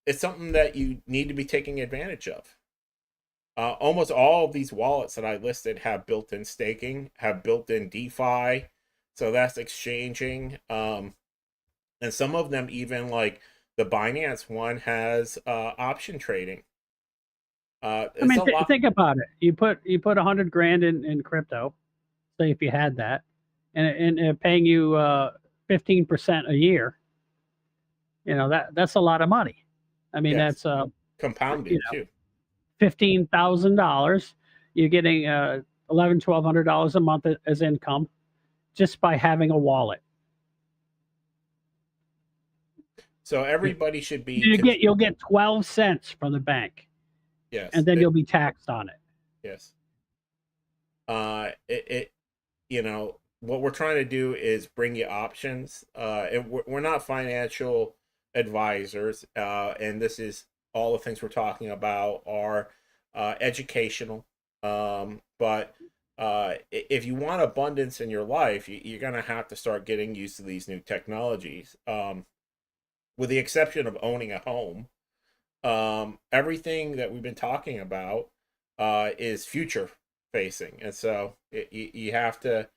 It's something that you need to be taking advantage of. Almost all of these wallets that I listed have built-in staking, have built-in DeFi, so that's exchanging. And some of them, even like the Binance one, has option trading. I It's mean, a lot. think about it. You put 100 grand in crypto, say if you had that, and paying you 15% a year. That's a lot of money. I mean, Yes, that's compounded too. $15,000. You're getting $1,100-$1,200 a month as income just by having a wallet. So everybody should be. You'll get 12 cents from the bank, Yes, and then you'll be taxed on it. yes. It what we're trying to do is bring you options. We're not financial advisors, and this is all the things we're talking about are educational. But if you want abundance in your life, you're going to have to start getting used to these new technologies. With the exception of owning a home, everything that we've been talking about is future facing, and so you have to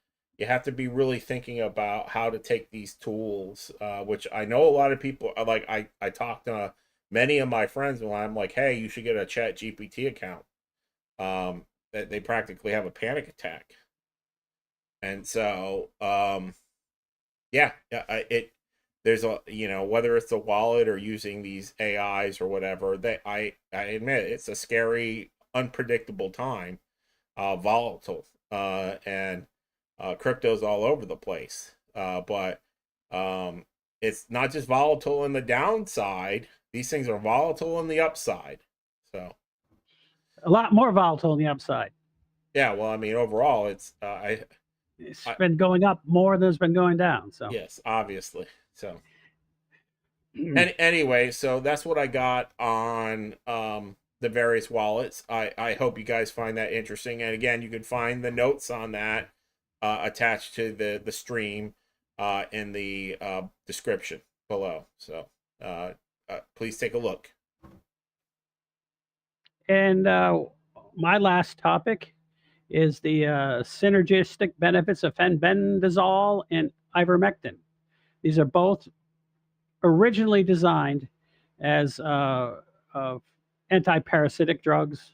be really thinking about how to take these tools, which I know a lot of people are like. I talked to many of my friends when I'm like, hey, you should get a Chat GPT account. That they practically have a panic attack, and so yeah, there's a whether it's a wallet or using these AIs or whatever, that I admit it's a scary, unpredictable time, volatile, and crypto's all over the place. But it's not just volatile in the downside; these things are volatile in the upside. So A lot more volatile on the upside. yeah, well, I mean, overall, It's been going up more than it's been going down. So yes, obviously. So anyway, so that's what I got on the various wallets. I hope you guys find that interesting. And again, you can find the notes on that attached to the stream in the description below. So please take a look. And my last topic is the synergistic benefits of fenbendazole and ivermectin. These are both originally designed as anti-parasitic drugs,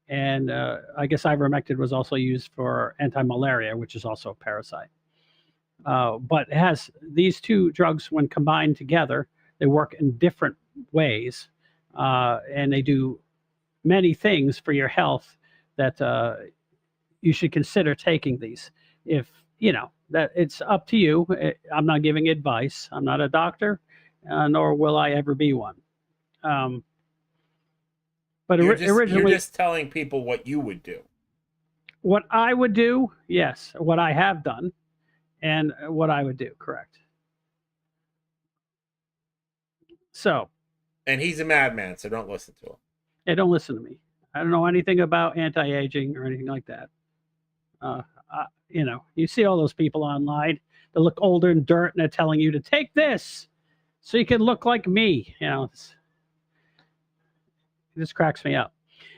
and I guess ivermectin was also used for anti-malaria, which is also a parasite. But it has these two drugs, when combined together, they work in different ways, and they do many things for your health that you should consider taking these. If that, it's up to you. I'm not giving advice. I'm not a doctor, nor will I ever be one. But You're originally, just telling people what you would do. what I would do, yes, what I have done, and what I would do, correct. So, And he's a madman, so don't listen to him. hey, don't listen to me. I don't know anything about anti-aging or anything like that. You see all those people online that look older in dirt, and they're telling you to take this so you can look like me. This cracks me up.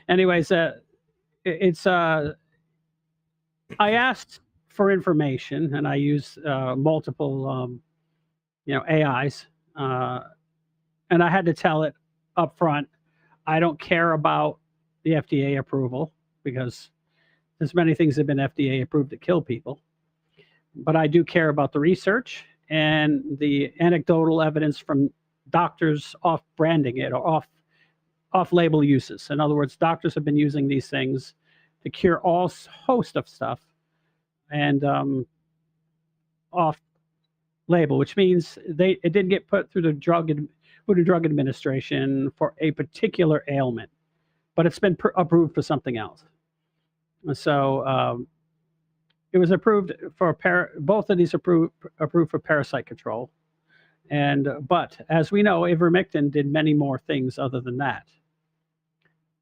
Anyways, I asked for information, and I use multiple, AIs, and I had to tell it up front, I don't care about the FDA approval, because there's many things that have been FDA approved to kill people. But I do care about the research and the anecdotal evidence from doctors off branding it, or off-label uses. In other words, doctors have been using these things to cure all host of stuff, and off-label, which means it didn't get put through the Food and Drug Administration for a particular ailment, but it's been approved for something else. So it was approved for both of these approved for parasite control, but as we know, ivermectin did many more things other than that.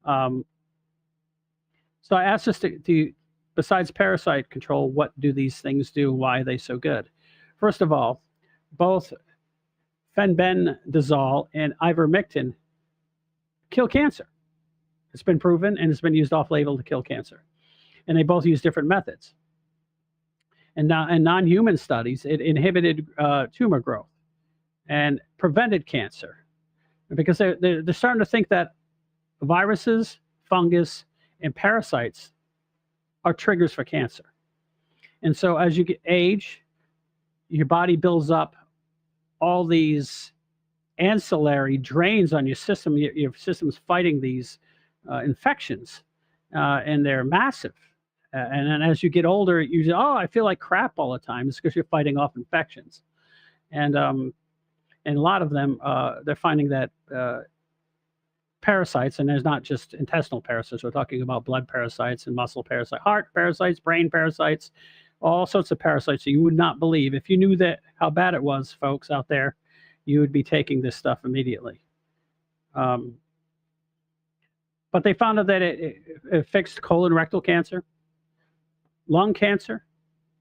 So I asked us to, besides parasite control, what do these things do? Why are they so good? First of all, both fenbendazole and ivermectin kill cancer. It's been proven, and it's been used off-label to kill cancer. And they both use different methods. And now in non-human studies, it inhibited tumor growth and prevented cancer, because they're starting to think that viruses, fungus, and parasites are triggers for cancer. And so as you age, your body builds up all these ancillary drains on your system. Your system's fighting these infections, and they're massive. And then as you get older, you say, "Oh, I feel like crap all the time." It's because you're fighting off infections. And a lot of them, they're finding that parasites, and there's not just intestinal parasites. We're talking about blood parasites and muscle parasites, heart parasites, brain parasites, all sorts of parasites that you would not believe. If you knew that how bad it was, folks out there, you would be taking this stuff immediately. But they found out that it fixed colon rectal cancer, lung cancer,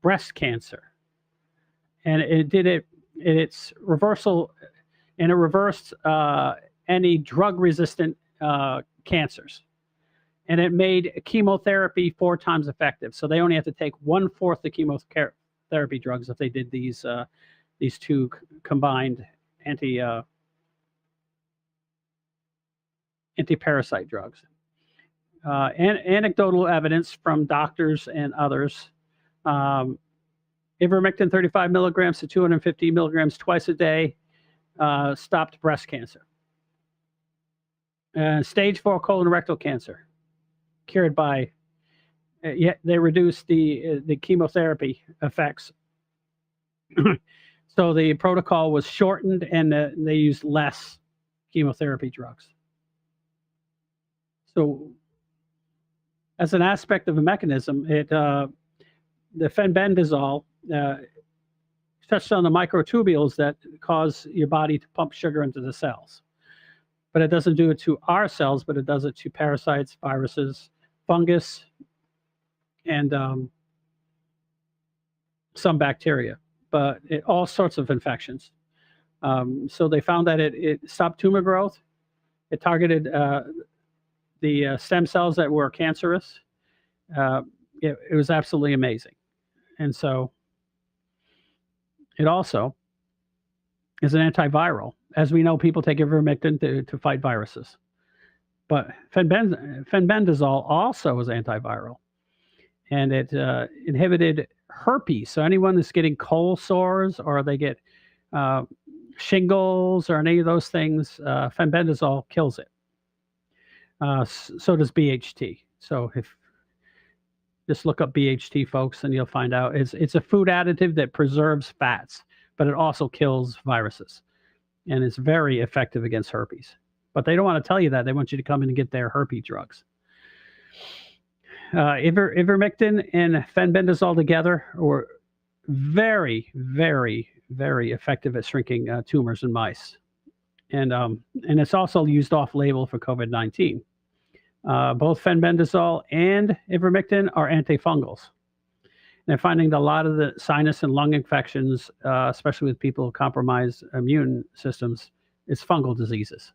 breast cancer, and it's reversal, and it reversed any drug-resistant cancers, and it made chemotherapy 4 times effective. So they only have to take 1/4 the chemotherapy drugs if they did these two combined anti-parasite drugs. And anecdotal evidence from doctors and others. Ivermectin 35 milligrams to 250 milligrams twice a day stopped breast cancer. Stage 4 colon rectal cancer cured by, they reduced the chemotherapy effects. So the protocol was shortened, and they used less chemotherapy drugs. So as an aspect of a mechanism, the fenbendazole touched on the microtubules that cause your body to pump sugar into the cells. But it doesn't do it to our cells, but it does it to parasites, viruses, fungus, and some bacteria, but all sorts of infections. So they found that it stopped tumor growth. It targeted the stem cells that were cancerous. It was absolutely amazing. And so it also is an antiviral. As we know, people take ivermectin to fight viruses. But fenbendazole also is antiviral. And it inhibited herpes. So anyone that's getting cold sores, or they get shingles or any of those things, fenbendazole kills it. So does BHT. So if just look up BHT, folks, and you'll find out it's a food additive that preserves fats, but it also kills viruses, and it's very effective against herpes. But they don't want to tell you that. They want you to come in and get their herpes drugs. Ivermectin and fenbendazole together were very, very, very effective at shrinking tumors in mice, and it's also used off-label for COVID-19. Both fenbendazole and ivermectin are antifungals. And they're finding that a lot of the sinus and lung infections, especially with people with compromised immune systems, is fungal diseases.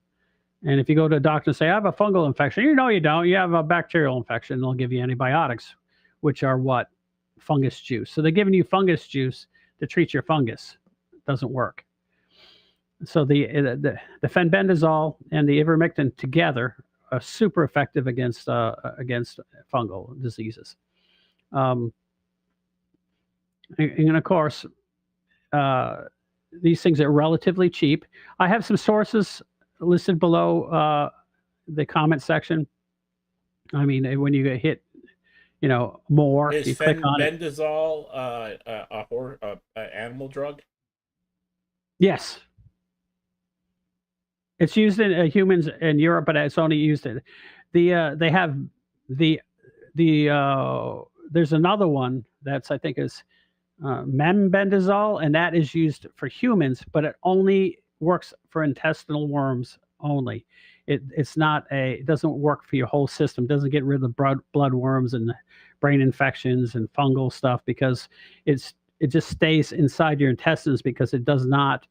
And if you go to a doctor and say, I have a fungal infection, you don't. You have a bacterial infection. They'll give you antibiotics, which are what? Fungus juice. So they're giving you fungus juice to treat your fungus. It doesn't work. So the fenbendazole and the ivermectin together are super effective against fungal diseases. And of course, these things are relatively cheap. I have some sources listed below the comment section. I mean, when you hit, more, is you click on it. fenbendazole an animal drug? Yes. It's used in humans in Europe, but it's only used in they have there's another one that's I think is membendazole, and that is used for humans, but it only works for intestinal worms only. It doesn't work for your whole system. It doesn't get rid of blood worms and brain infections and fungal stuff, because it just stays inside your intestines, because it does not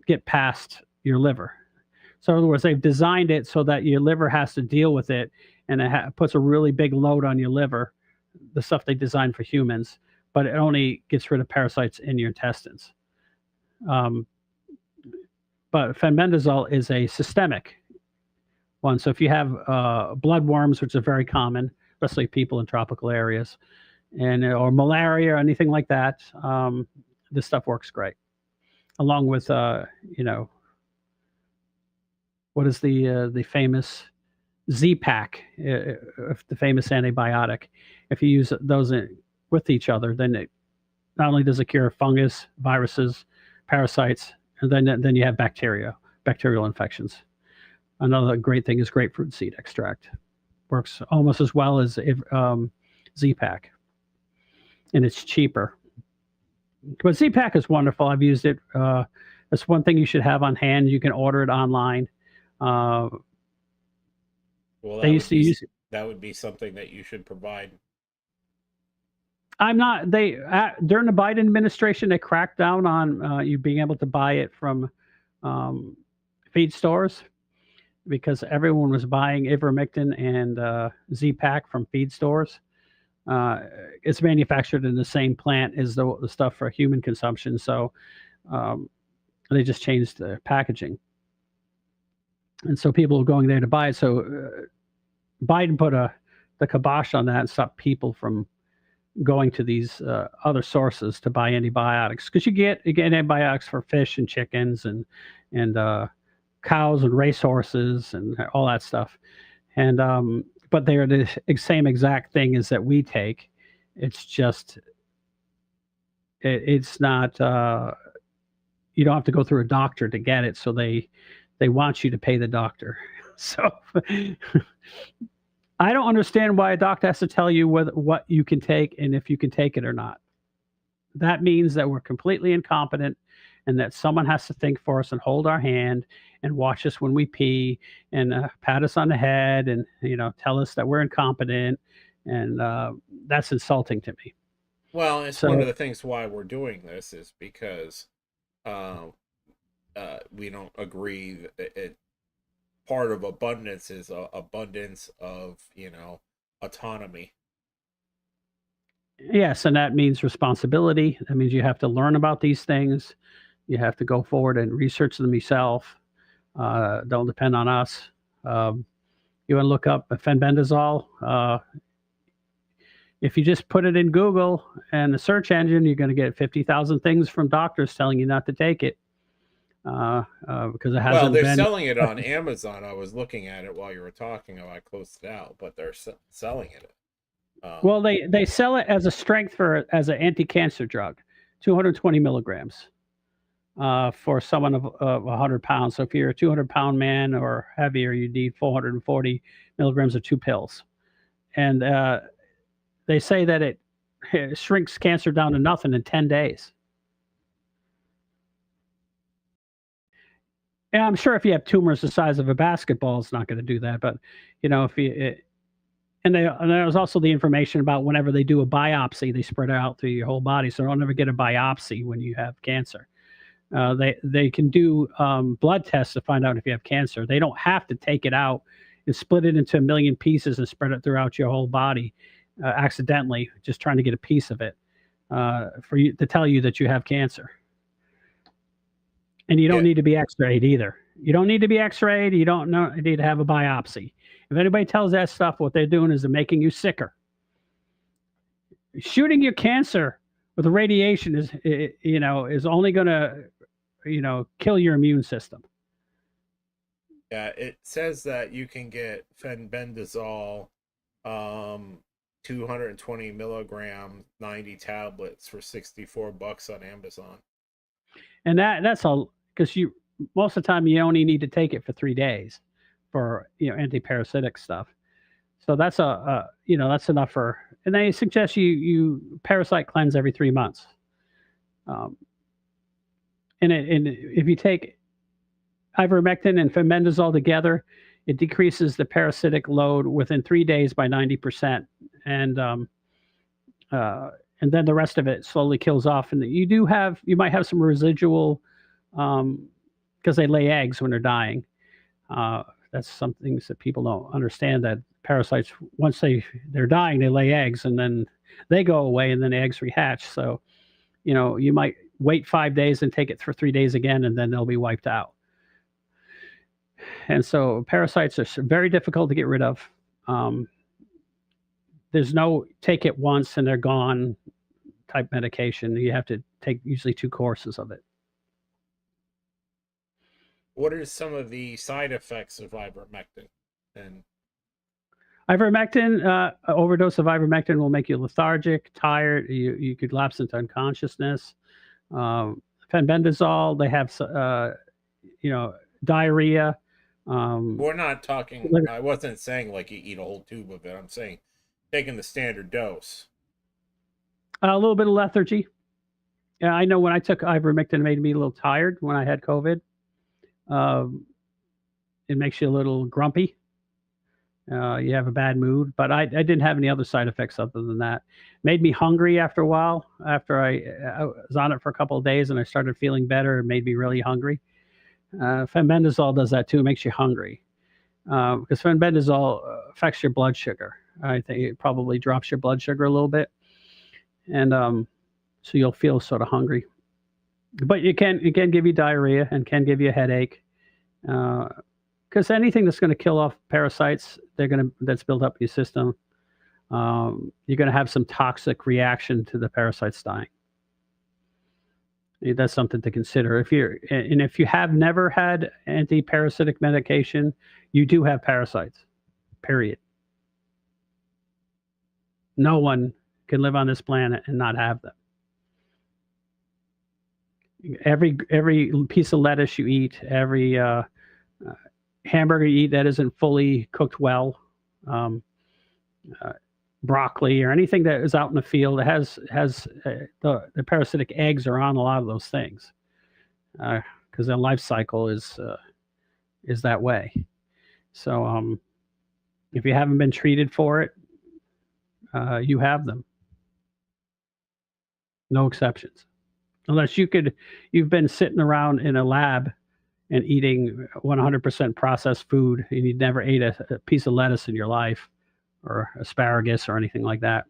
get past your liver. So in other words, they've designed it so that your liver has to deal with it, and it puts a really big load on your liver, the stuff they designed for humans, but it only gets rid of parasites in your intestines. But fenbendazole is a systemic one. So if you have bloodworms, which are very common, especially people in tropical areas, or malaria or anything like that, this stuff works great. Along with, what is the famous Z-Pak, the famous antibiotic. If you use those with each other, then not only does it cure fungus, viruses, parasites, and then you have bacterial infections. Another great thing is grapefruit seed extract. Works almost as well as Z-Pak, and it's cheaper. But Z-Pak is wonderful. I've used it. That's one thing you should have on hand. You can order it online. Well, they used to use it. That would be something that you should provide. I'm not. During the Biden administration, they cracked down on you being able to buy it from feed stores, because everyone was buying ivermectin and Z-Pak from feed stores. It's manufactured in the same plant as the stuff for human consumption, so they just changed the packaging, and so people were going there to buy it. So Biden put the kibosh on that and stopped people from going to these other sources to buy antibiotics, because you get antibiotics for fish and chickens and cows and racehorses and all that stuff, and but they're the same exact thing as that we take. It's just it's not you don't have to go through a doctor to get it, so they want you to pay the doctor. So I don't understand why a doctor has to tell you what you can take and if you can take it or not. That means that we're completely incompetent, and that someone has to think for us and hold our hand and watch us when we pee and pat us on the head and tell us that we're incompetent, and that's insulting to me. Well, it's one of the things why we're doing this is because we don't agree that part of abundance is abundance of autonomy. Yes, and that means responsibility. That means you have to learn about these things. You have to go forward and research them yourself. Don't depend on us. You want to look up fenbendazole. If you just put it in Google and the search engine, you're going to get 50,000 things from doctors telling you not to take it. because it Well, hasn't they're been. selling it on Amazon. I was looking at it while you were talking. I closed it out, but they're selling it. Well, they sell it as a strength as an anti-cancer drug, 220 milligrams for someone of 100 pounds. So if you're a 200-pound man or heavier, you need 440 milligrams of 2 pills. And they say that it shrinks cancer down to nothing in 10 days. And I'm sure if you have tumors the size of a basketball, it's not going to do that. But if you and there was also the information about whenever they do a biopsy, they spread it out through your whole body, so don't ever get a biopsy when you have cancer. They can do blood tests to find out if you have cancer. They don't have to take it out and split it into a million pieces and spread it throughout your whole body accidentally, just trying to get a piece of it for you to tell you that you have cancer. And you don't need to be X-rayed either. You don't need to be X-rayed. You don't need to have a biopsy. If anybody tells that stuff, what they're doing is they're making you sicker. Shooting your cancer with radiation is only going to kill your immune system. Yeah, it says that you can get fenbendazole, 220 milligram, 90 tablets for $64 on Amazon. And that's all because most of the time you only need to take it for 3 days for anti-parasitic stuff. So that's that's enough for. And they suggest you parasite cleanse every 3 months. And if you take ivermectin and fenbendazole together, it decreases the parasitic load within 3 days by 90%, and then the rest of it slowly kills off. And you might have some residual because they lay eggs when they're dying. That's some things that people don't understand, that parasites, once they're dying, they lay eggs and then they go away and then the eggs rehatch. So, you might wait 5 days and take it for 3 days again, and then they'll be wiped out. And so parasites are very difficult to get rid of. There's no take it once and they're gone type medication. You have to take usually 2 courses of it. What are some of the side effects of ivermectin? And ivermectin, overdose of ivermectin will make you lethargic, tired. You could lapse into unconsciousness. Fenbendazole, they have diarrhea. We're not talking. I wasn't saying like you eat a whole tube of it. I'm saying taking the standard dose. A little bit of lethargy. Yeah, I know when I took ivermectin, it made me a little tired when I had COVID. It makes you a little grumpy. You have a bad mood, but I didn't have any other side effects other than that. Made me hungry after a while. After I was on it for a couple of days and I started feeling better, it made me really hungry. Fenbendazole does that too. It makes you hungry because fenbendazole affects your blood sugar. I think it probably drops your blood sugar a little bit, and so you'll feel sort of hungry. But it can give you diarrhea and can give you a headache. Because anything that's going to kill off parasites, that's built up in your system, you're going to have some toxic reaction to the parasites dying. That's something to consider. If you have never had anti-parasitic medication, you do have parasites. Period. No one can live on this planet and not have them. Every piece of lettuce you eat, every hamburger you eat that isn't fully cooked well, broccoli or anything that is out in the field, it has the parasitic eggs are on a lot of those things because their life cycle is that way. So if you haven't been treated for it, you have them. No exceptions. Unless you've been sitting around in a lab and eating 100% processed food and you never ate a piece of lettuce in your life or asparagus or anything like that.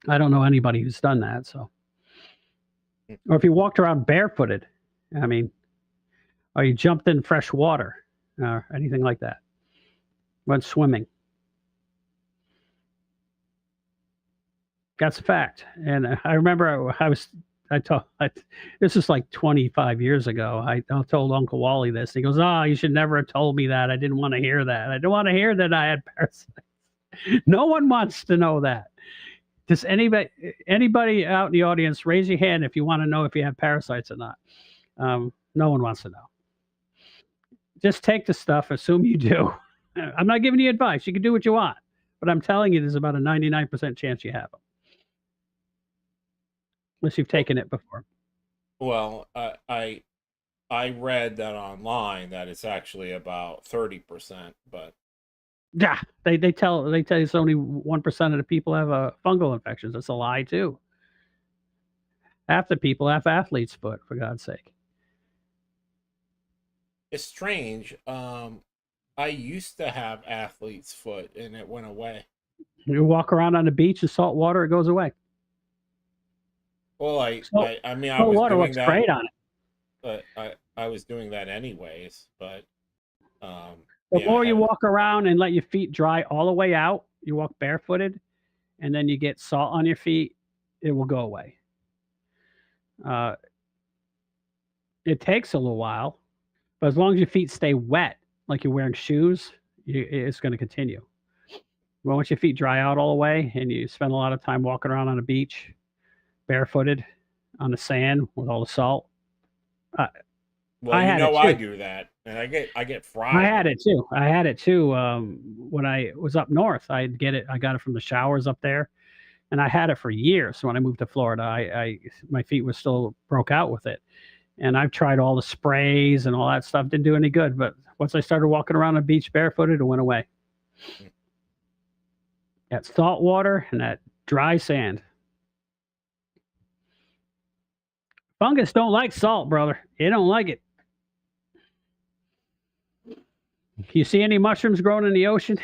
I don't know anybody who's done that. So, or if you walked around barefooted, or you jumped in fresh water or anything like that, went swimming. That's a fact. And I remember I was This is like 25 years ago. I told Uncle Wally this. He goes, "Oh, you should never have told me that. I didn't want to hear that. I didn't want to hear that I had parasites." No one wants to know that. Does anybody out in the audience raise your hand if you want to know if you have parasites or not? No one wants to know. Just take the stuff. Assume you do. I'm not giving you advice. You can do what you want, but I'm telling you, there's about a 99% chance you have them, unless you've taken it before. Well, I read that online that it's actually about 30%, but Yeah, they tell you it's only 1% of the people have fungal infections. That's a lie too. Half the people have athlete's foot, for God's sake. it's strange. I used to have athlete's foot and it went away. You walk around on the beach in salt water, it goes away. Well, Salt, I mean, I salt was water doing looks that, great on it. but I was doing that anyways. But The yeah, I more you haven't. walk around and let your feet dry all the way out, you walk barefooted, and then you get salt on your feet, it will go away. Uh, it takes a little while, but as long as your feet stay wet, like you're wearing shoes, it's going to continue. Well, once your feet dry out all the way and you spend a lot of time walking around on a beach barefooted on the sand with all the salt, I, Well, I you had it know, I too. do that, and I get I fried. had it too. I had it too. When I was up north, I'd get it. I got it from the showers up there, and I had it for years. When I moved to Florida, I my feet were still broke out with it, and I've tried all the sprays and all that stuff. Didn't do any good. But once I started walking around the beach barefooted, it went away. That salt water and that dry sand. Fungus don't like salt, brother. It don't like it. You see any mushrooms growing in the ocean?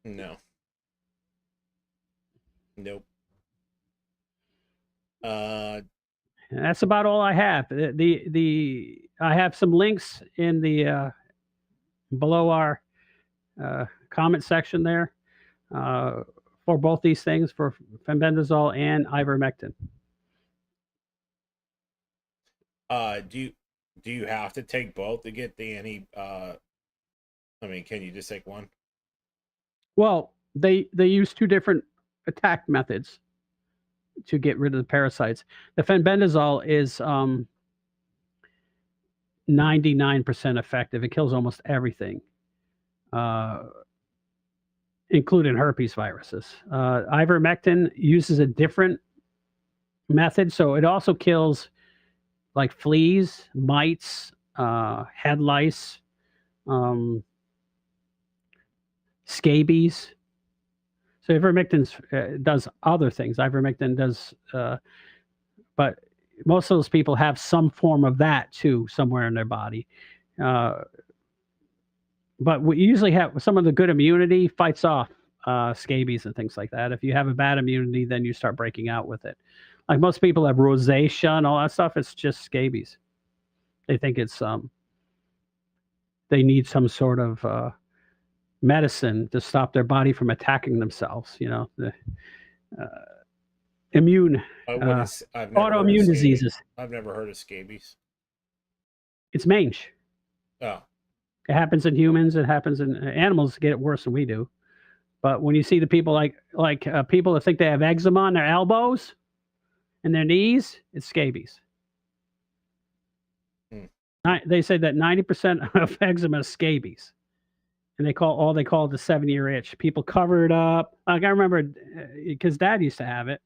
No, nope. That's about all I have. The I have some links in the below our comment section there uh, for both these things for fenbendazole and ivermectin. Do you have to take both to get the any? I mean, can you just take one? Well, they use two different attack methods to get rid of the parasites. The fenbendazole is 99% effective. It kills almost everything, uh, including herpes viruses. Ivermectin uses a different method, so it also kills like fleas, mites, head lice, um, scabies. So ivermectin does other things. Ivermectin does, but most of those people have some form of that too somewhere in their body. Uh, but we usually have some of the good immunity fights off scabies and things like that. If you have a bad immunity, then you start breaking out with it. Like most people have rosacea and all that stuff. It's just scabies. They think it's they need some sort of medicine to stop their body from attacking themselves. You know, the uh, immune What is? I've never heard of autoimmune scabies. diseases. I've never heard of scabies. It's mange. Oh, It happens in humans. It happens in animals. Get it worse than we do. But when you see the people like people that think they have eczema on their elbows and their knees, it's scabies. hmm. They say that 90% of eczema is scabies, and they call it the 7-year itch. People cover it up. Like I remember, because Dad used to have it,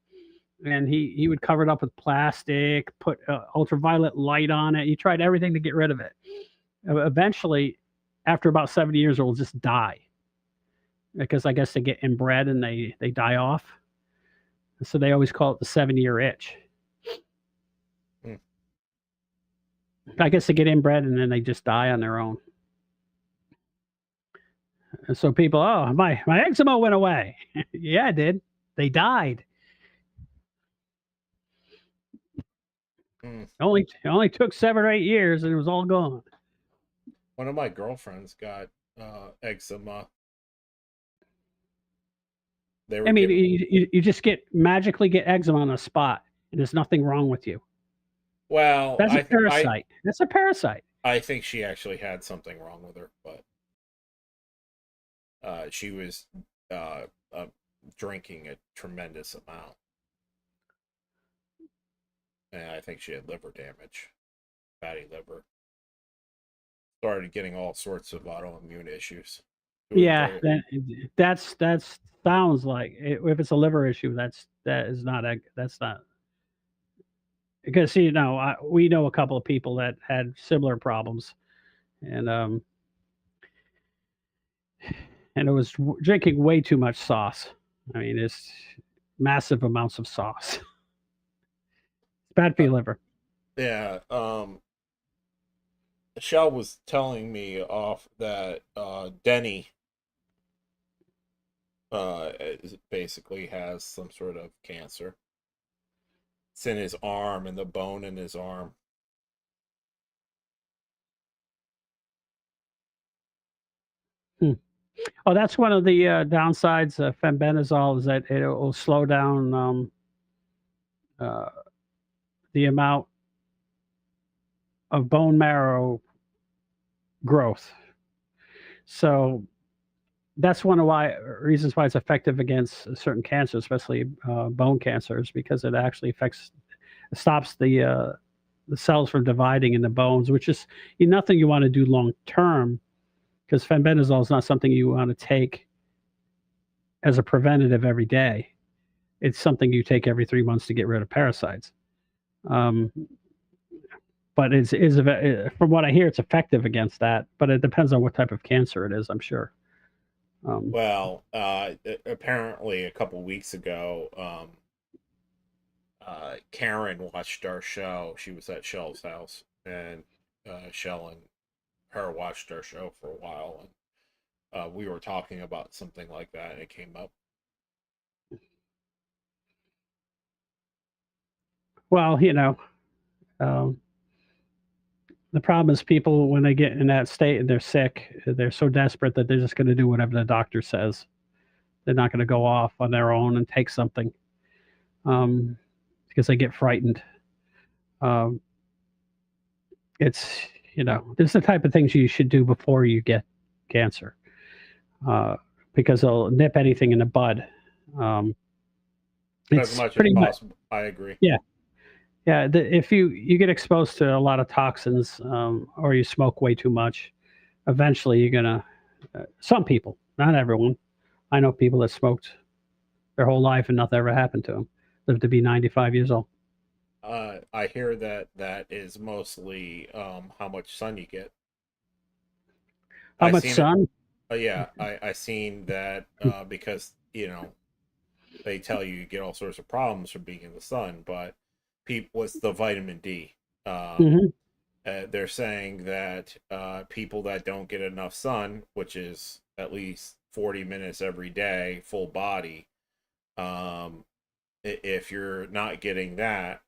and he would cover it up with plastic, put ultraviolet light on it. He tried everything to get rid of it. Eventually, after about 70 years, it will just die because I guess they get inbred and they die off. So they always call it the 7-year itch. Hmm. I guess they get inbred and then they just die on their own. And so people, oh, my eczema went away. Yeah, it did. They died. Hmm. It only took 7 or 8 years and it was all gone. One of my girlfriends got eczema. They were I mean, giving. you just magically get eczema on a spot, and there's nothing wrong with you. Well, That's a parasite. That's a parasite. I think she actually had something wrong with her, but she was uh, uh, drinking a tremendous amount, and I think she had liver damage, fatty liver. Started getting all sorts of autoimmune issues. Yeah, that's sounds like if it's a liver issue, that is not a that's not because we know a couple of people that had similar problems, and and it was drinking way too much sauce. I mean, it's massive amounts of sauce. It's bad for Uh, your liver. yeah. Shell was telling me off that Denny basically has some sort of cancer. It's in his arm, and the bone in his arm. Hmm. Oh, that's one of the downsides of fenbendazole is that it will slow down uh, the amount of bone marrow growth. So that's one of why reasons why it's effective against certain cancers, especially bone cancers, because it actually stops the cells from dividing in the bones, which is nothing you want to do long term, because fenbendazole is not something you want to take as a preventative every day. It's something you take every 3 months to get rid of parasites. Um, but from what I hear, it's effective against that. But it depends on what type of cancer it is, I'm sure. Um, Well, apparently a couple weeks ago, Karen watched our show. She was at Shell's house, and Shell and her watched our show for a while, and we were talking about something like that, and it came up. well, um, the problem is people when they get in that state and they're sick, they're so desperate that they're just going to do whatever the doctor says. They're not going to go off on their own and take something um, because they get frightened. Um, it's this is the type of things you should do before you get cancer uh, because they'll nip anything in the bud. Um, As it's much as pretty much possible. I agree. yeah. Yeah, if you get exposed to a lot of toxins, or you smoke way too much, eventually you're gonna. Some people, not everyone. I know people that smoked their whole life and nothing ever happened to them. Lived to be 95 years old. I hear that that is mostly how much sun you get. How I much seen it. sun? Yeah, I seen that because they tell you get all sorts of problems from being in the sun, but people, what's the vitamin D? Um, Hmm. they're saying that people that don't get enough sun, which is at least 40 minutes every day, full body, um, if you're not getting that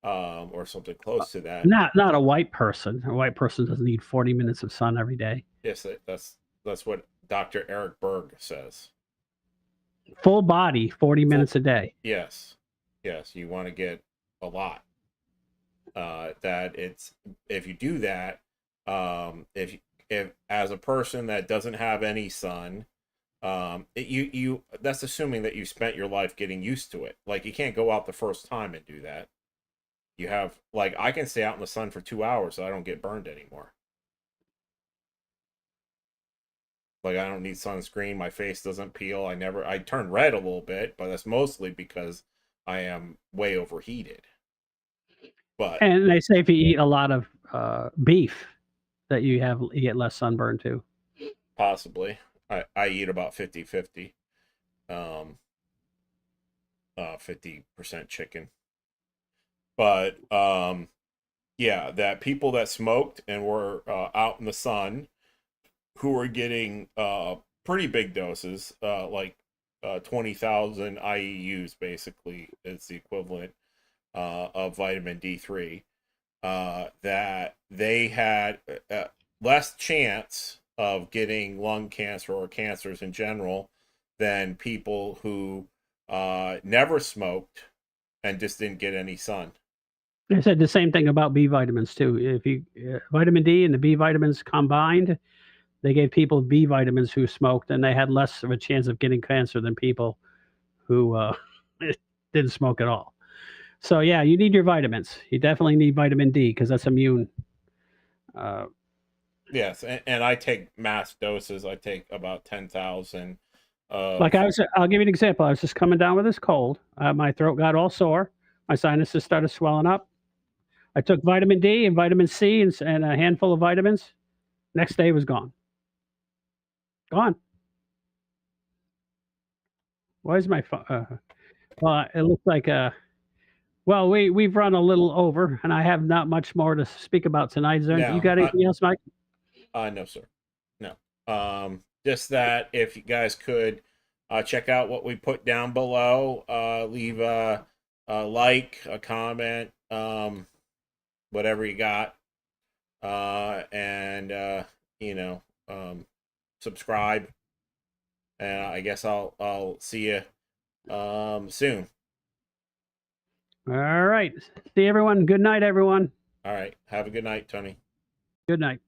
or something close to that, Not a white person. A white person doesn't need 40 minutes of sun every day. yes, that's what Dr. Eric Berg says. Full body, 40 Full, minutes a day. yes, yes, you want to get a lot. That it's if you do that, if as a person that doesn't have any sun, you that's assuming that you spent your life getting used to it. Like you can't go out the first time and do that. You have like I can stay out in the sun for 2 hours so I don't get burned anymore. Like I don't need sunscreen. My face doesn't peel. I turn red a little bit, but that's mostly because I am way overheated. But And they say if you eat a lot of beef, that you get less sunburn too. possibly I eat about 50-50. Um 50% chicken. But yeah, that people that smoked and were out in the sun who were getting pretty big doses, like 20,000 IEUs basically is the equivalent of vitamin D3, that they had less chance of getting lung cancer or cancers in general than people who never smoked and just didn't get any sun. They said the same thing about B vitamins too. If you vitamin D and the B vitamins combined, they gave people B vitamins who smoked, and they had less of a chance of getting cancer than people who didn't smoke at all. So yeah, you need your vitamins. You definitely need vitamin D because that's immune. Yes, and I take mass doses. I take about 10,000. Like I'll give you an example. I was just coming down with this cold. My throat got all sore. My sinuses started swelling up. I took vitamin D and vitamin C and a handful of vitamins. Next day it was gone. Gone. Why is my phone? Well, it looks like well, we've run a little over, and I have not much more to speak about tonight. Is there, you No, got anything else, Mike? no, sir. No. Just that if you guys could check out what we put down below, leave a like, a comment, whatever you got, and you know, subscribe. And I guess I'll see you soon. All right. See everyone. Good night, everyone. All right. Have a good night, Tony. Good night.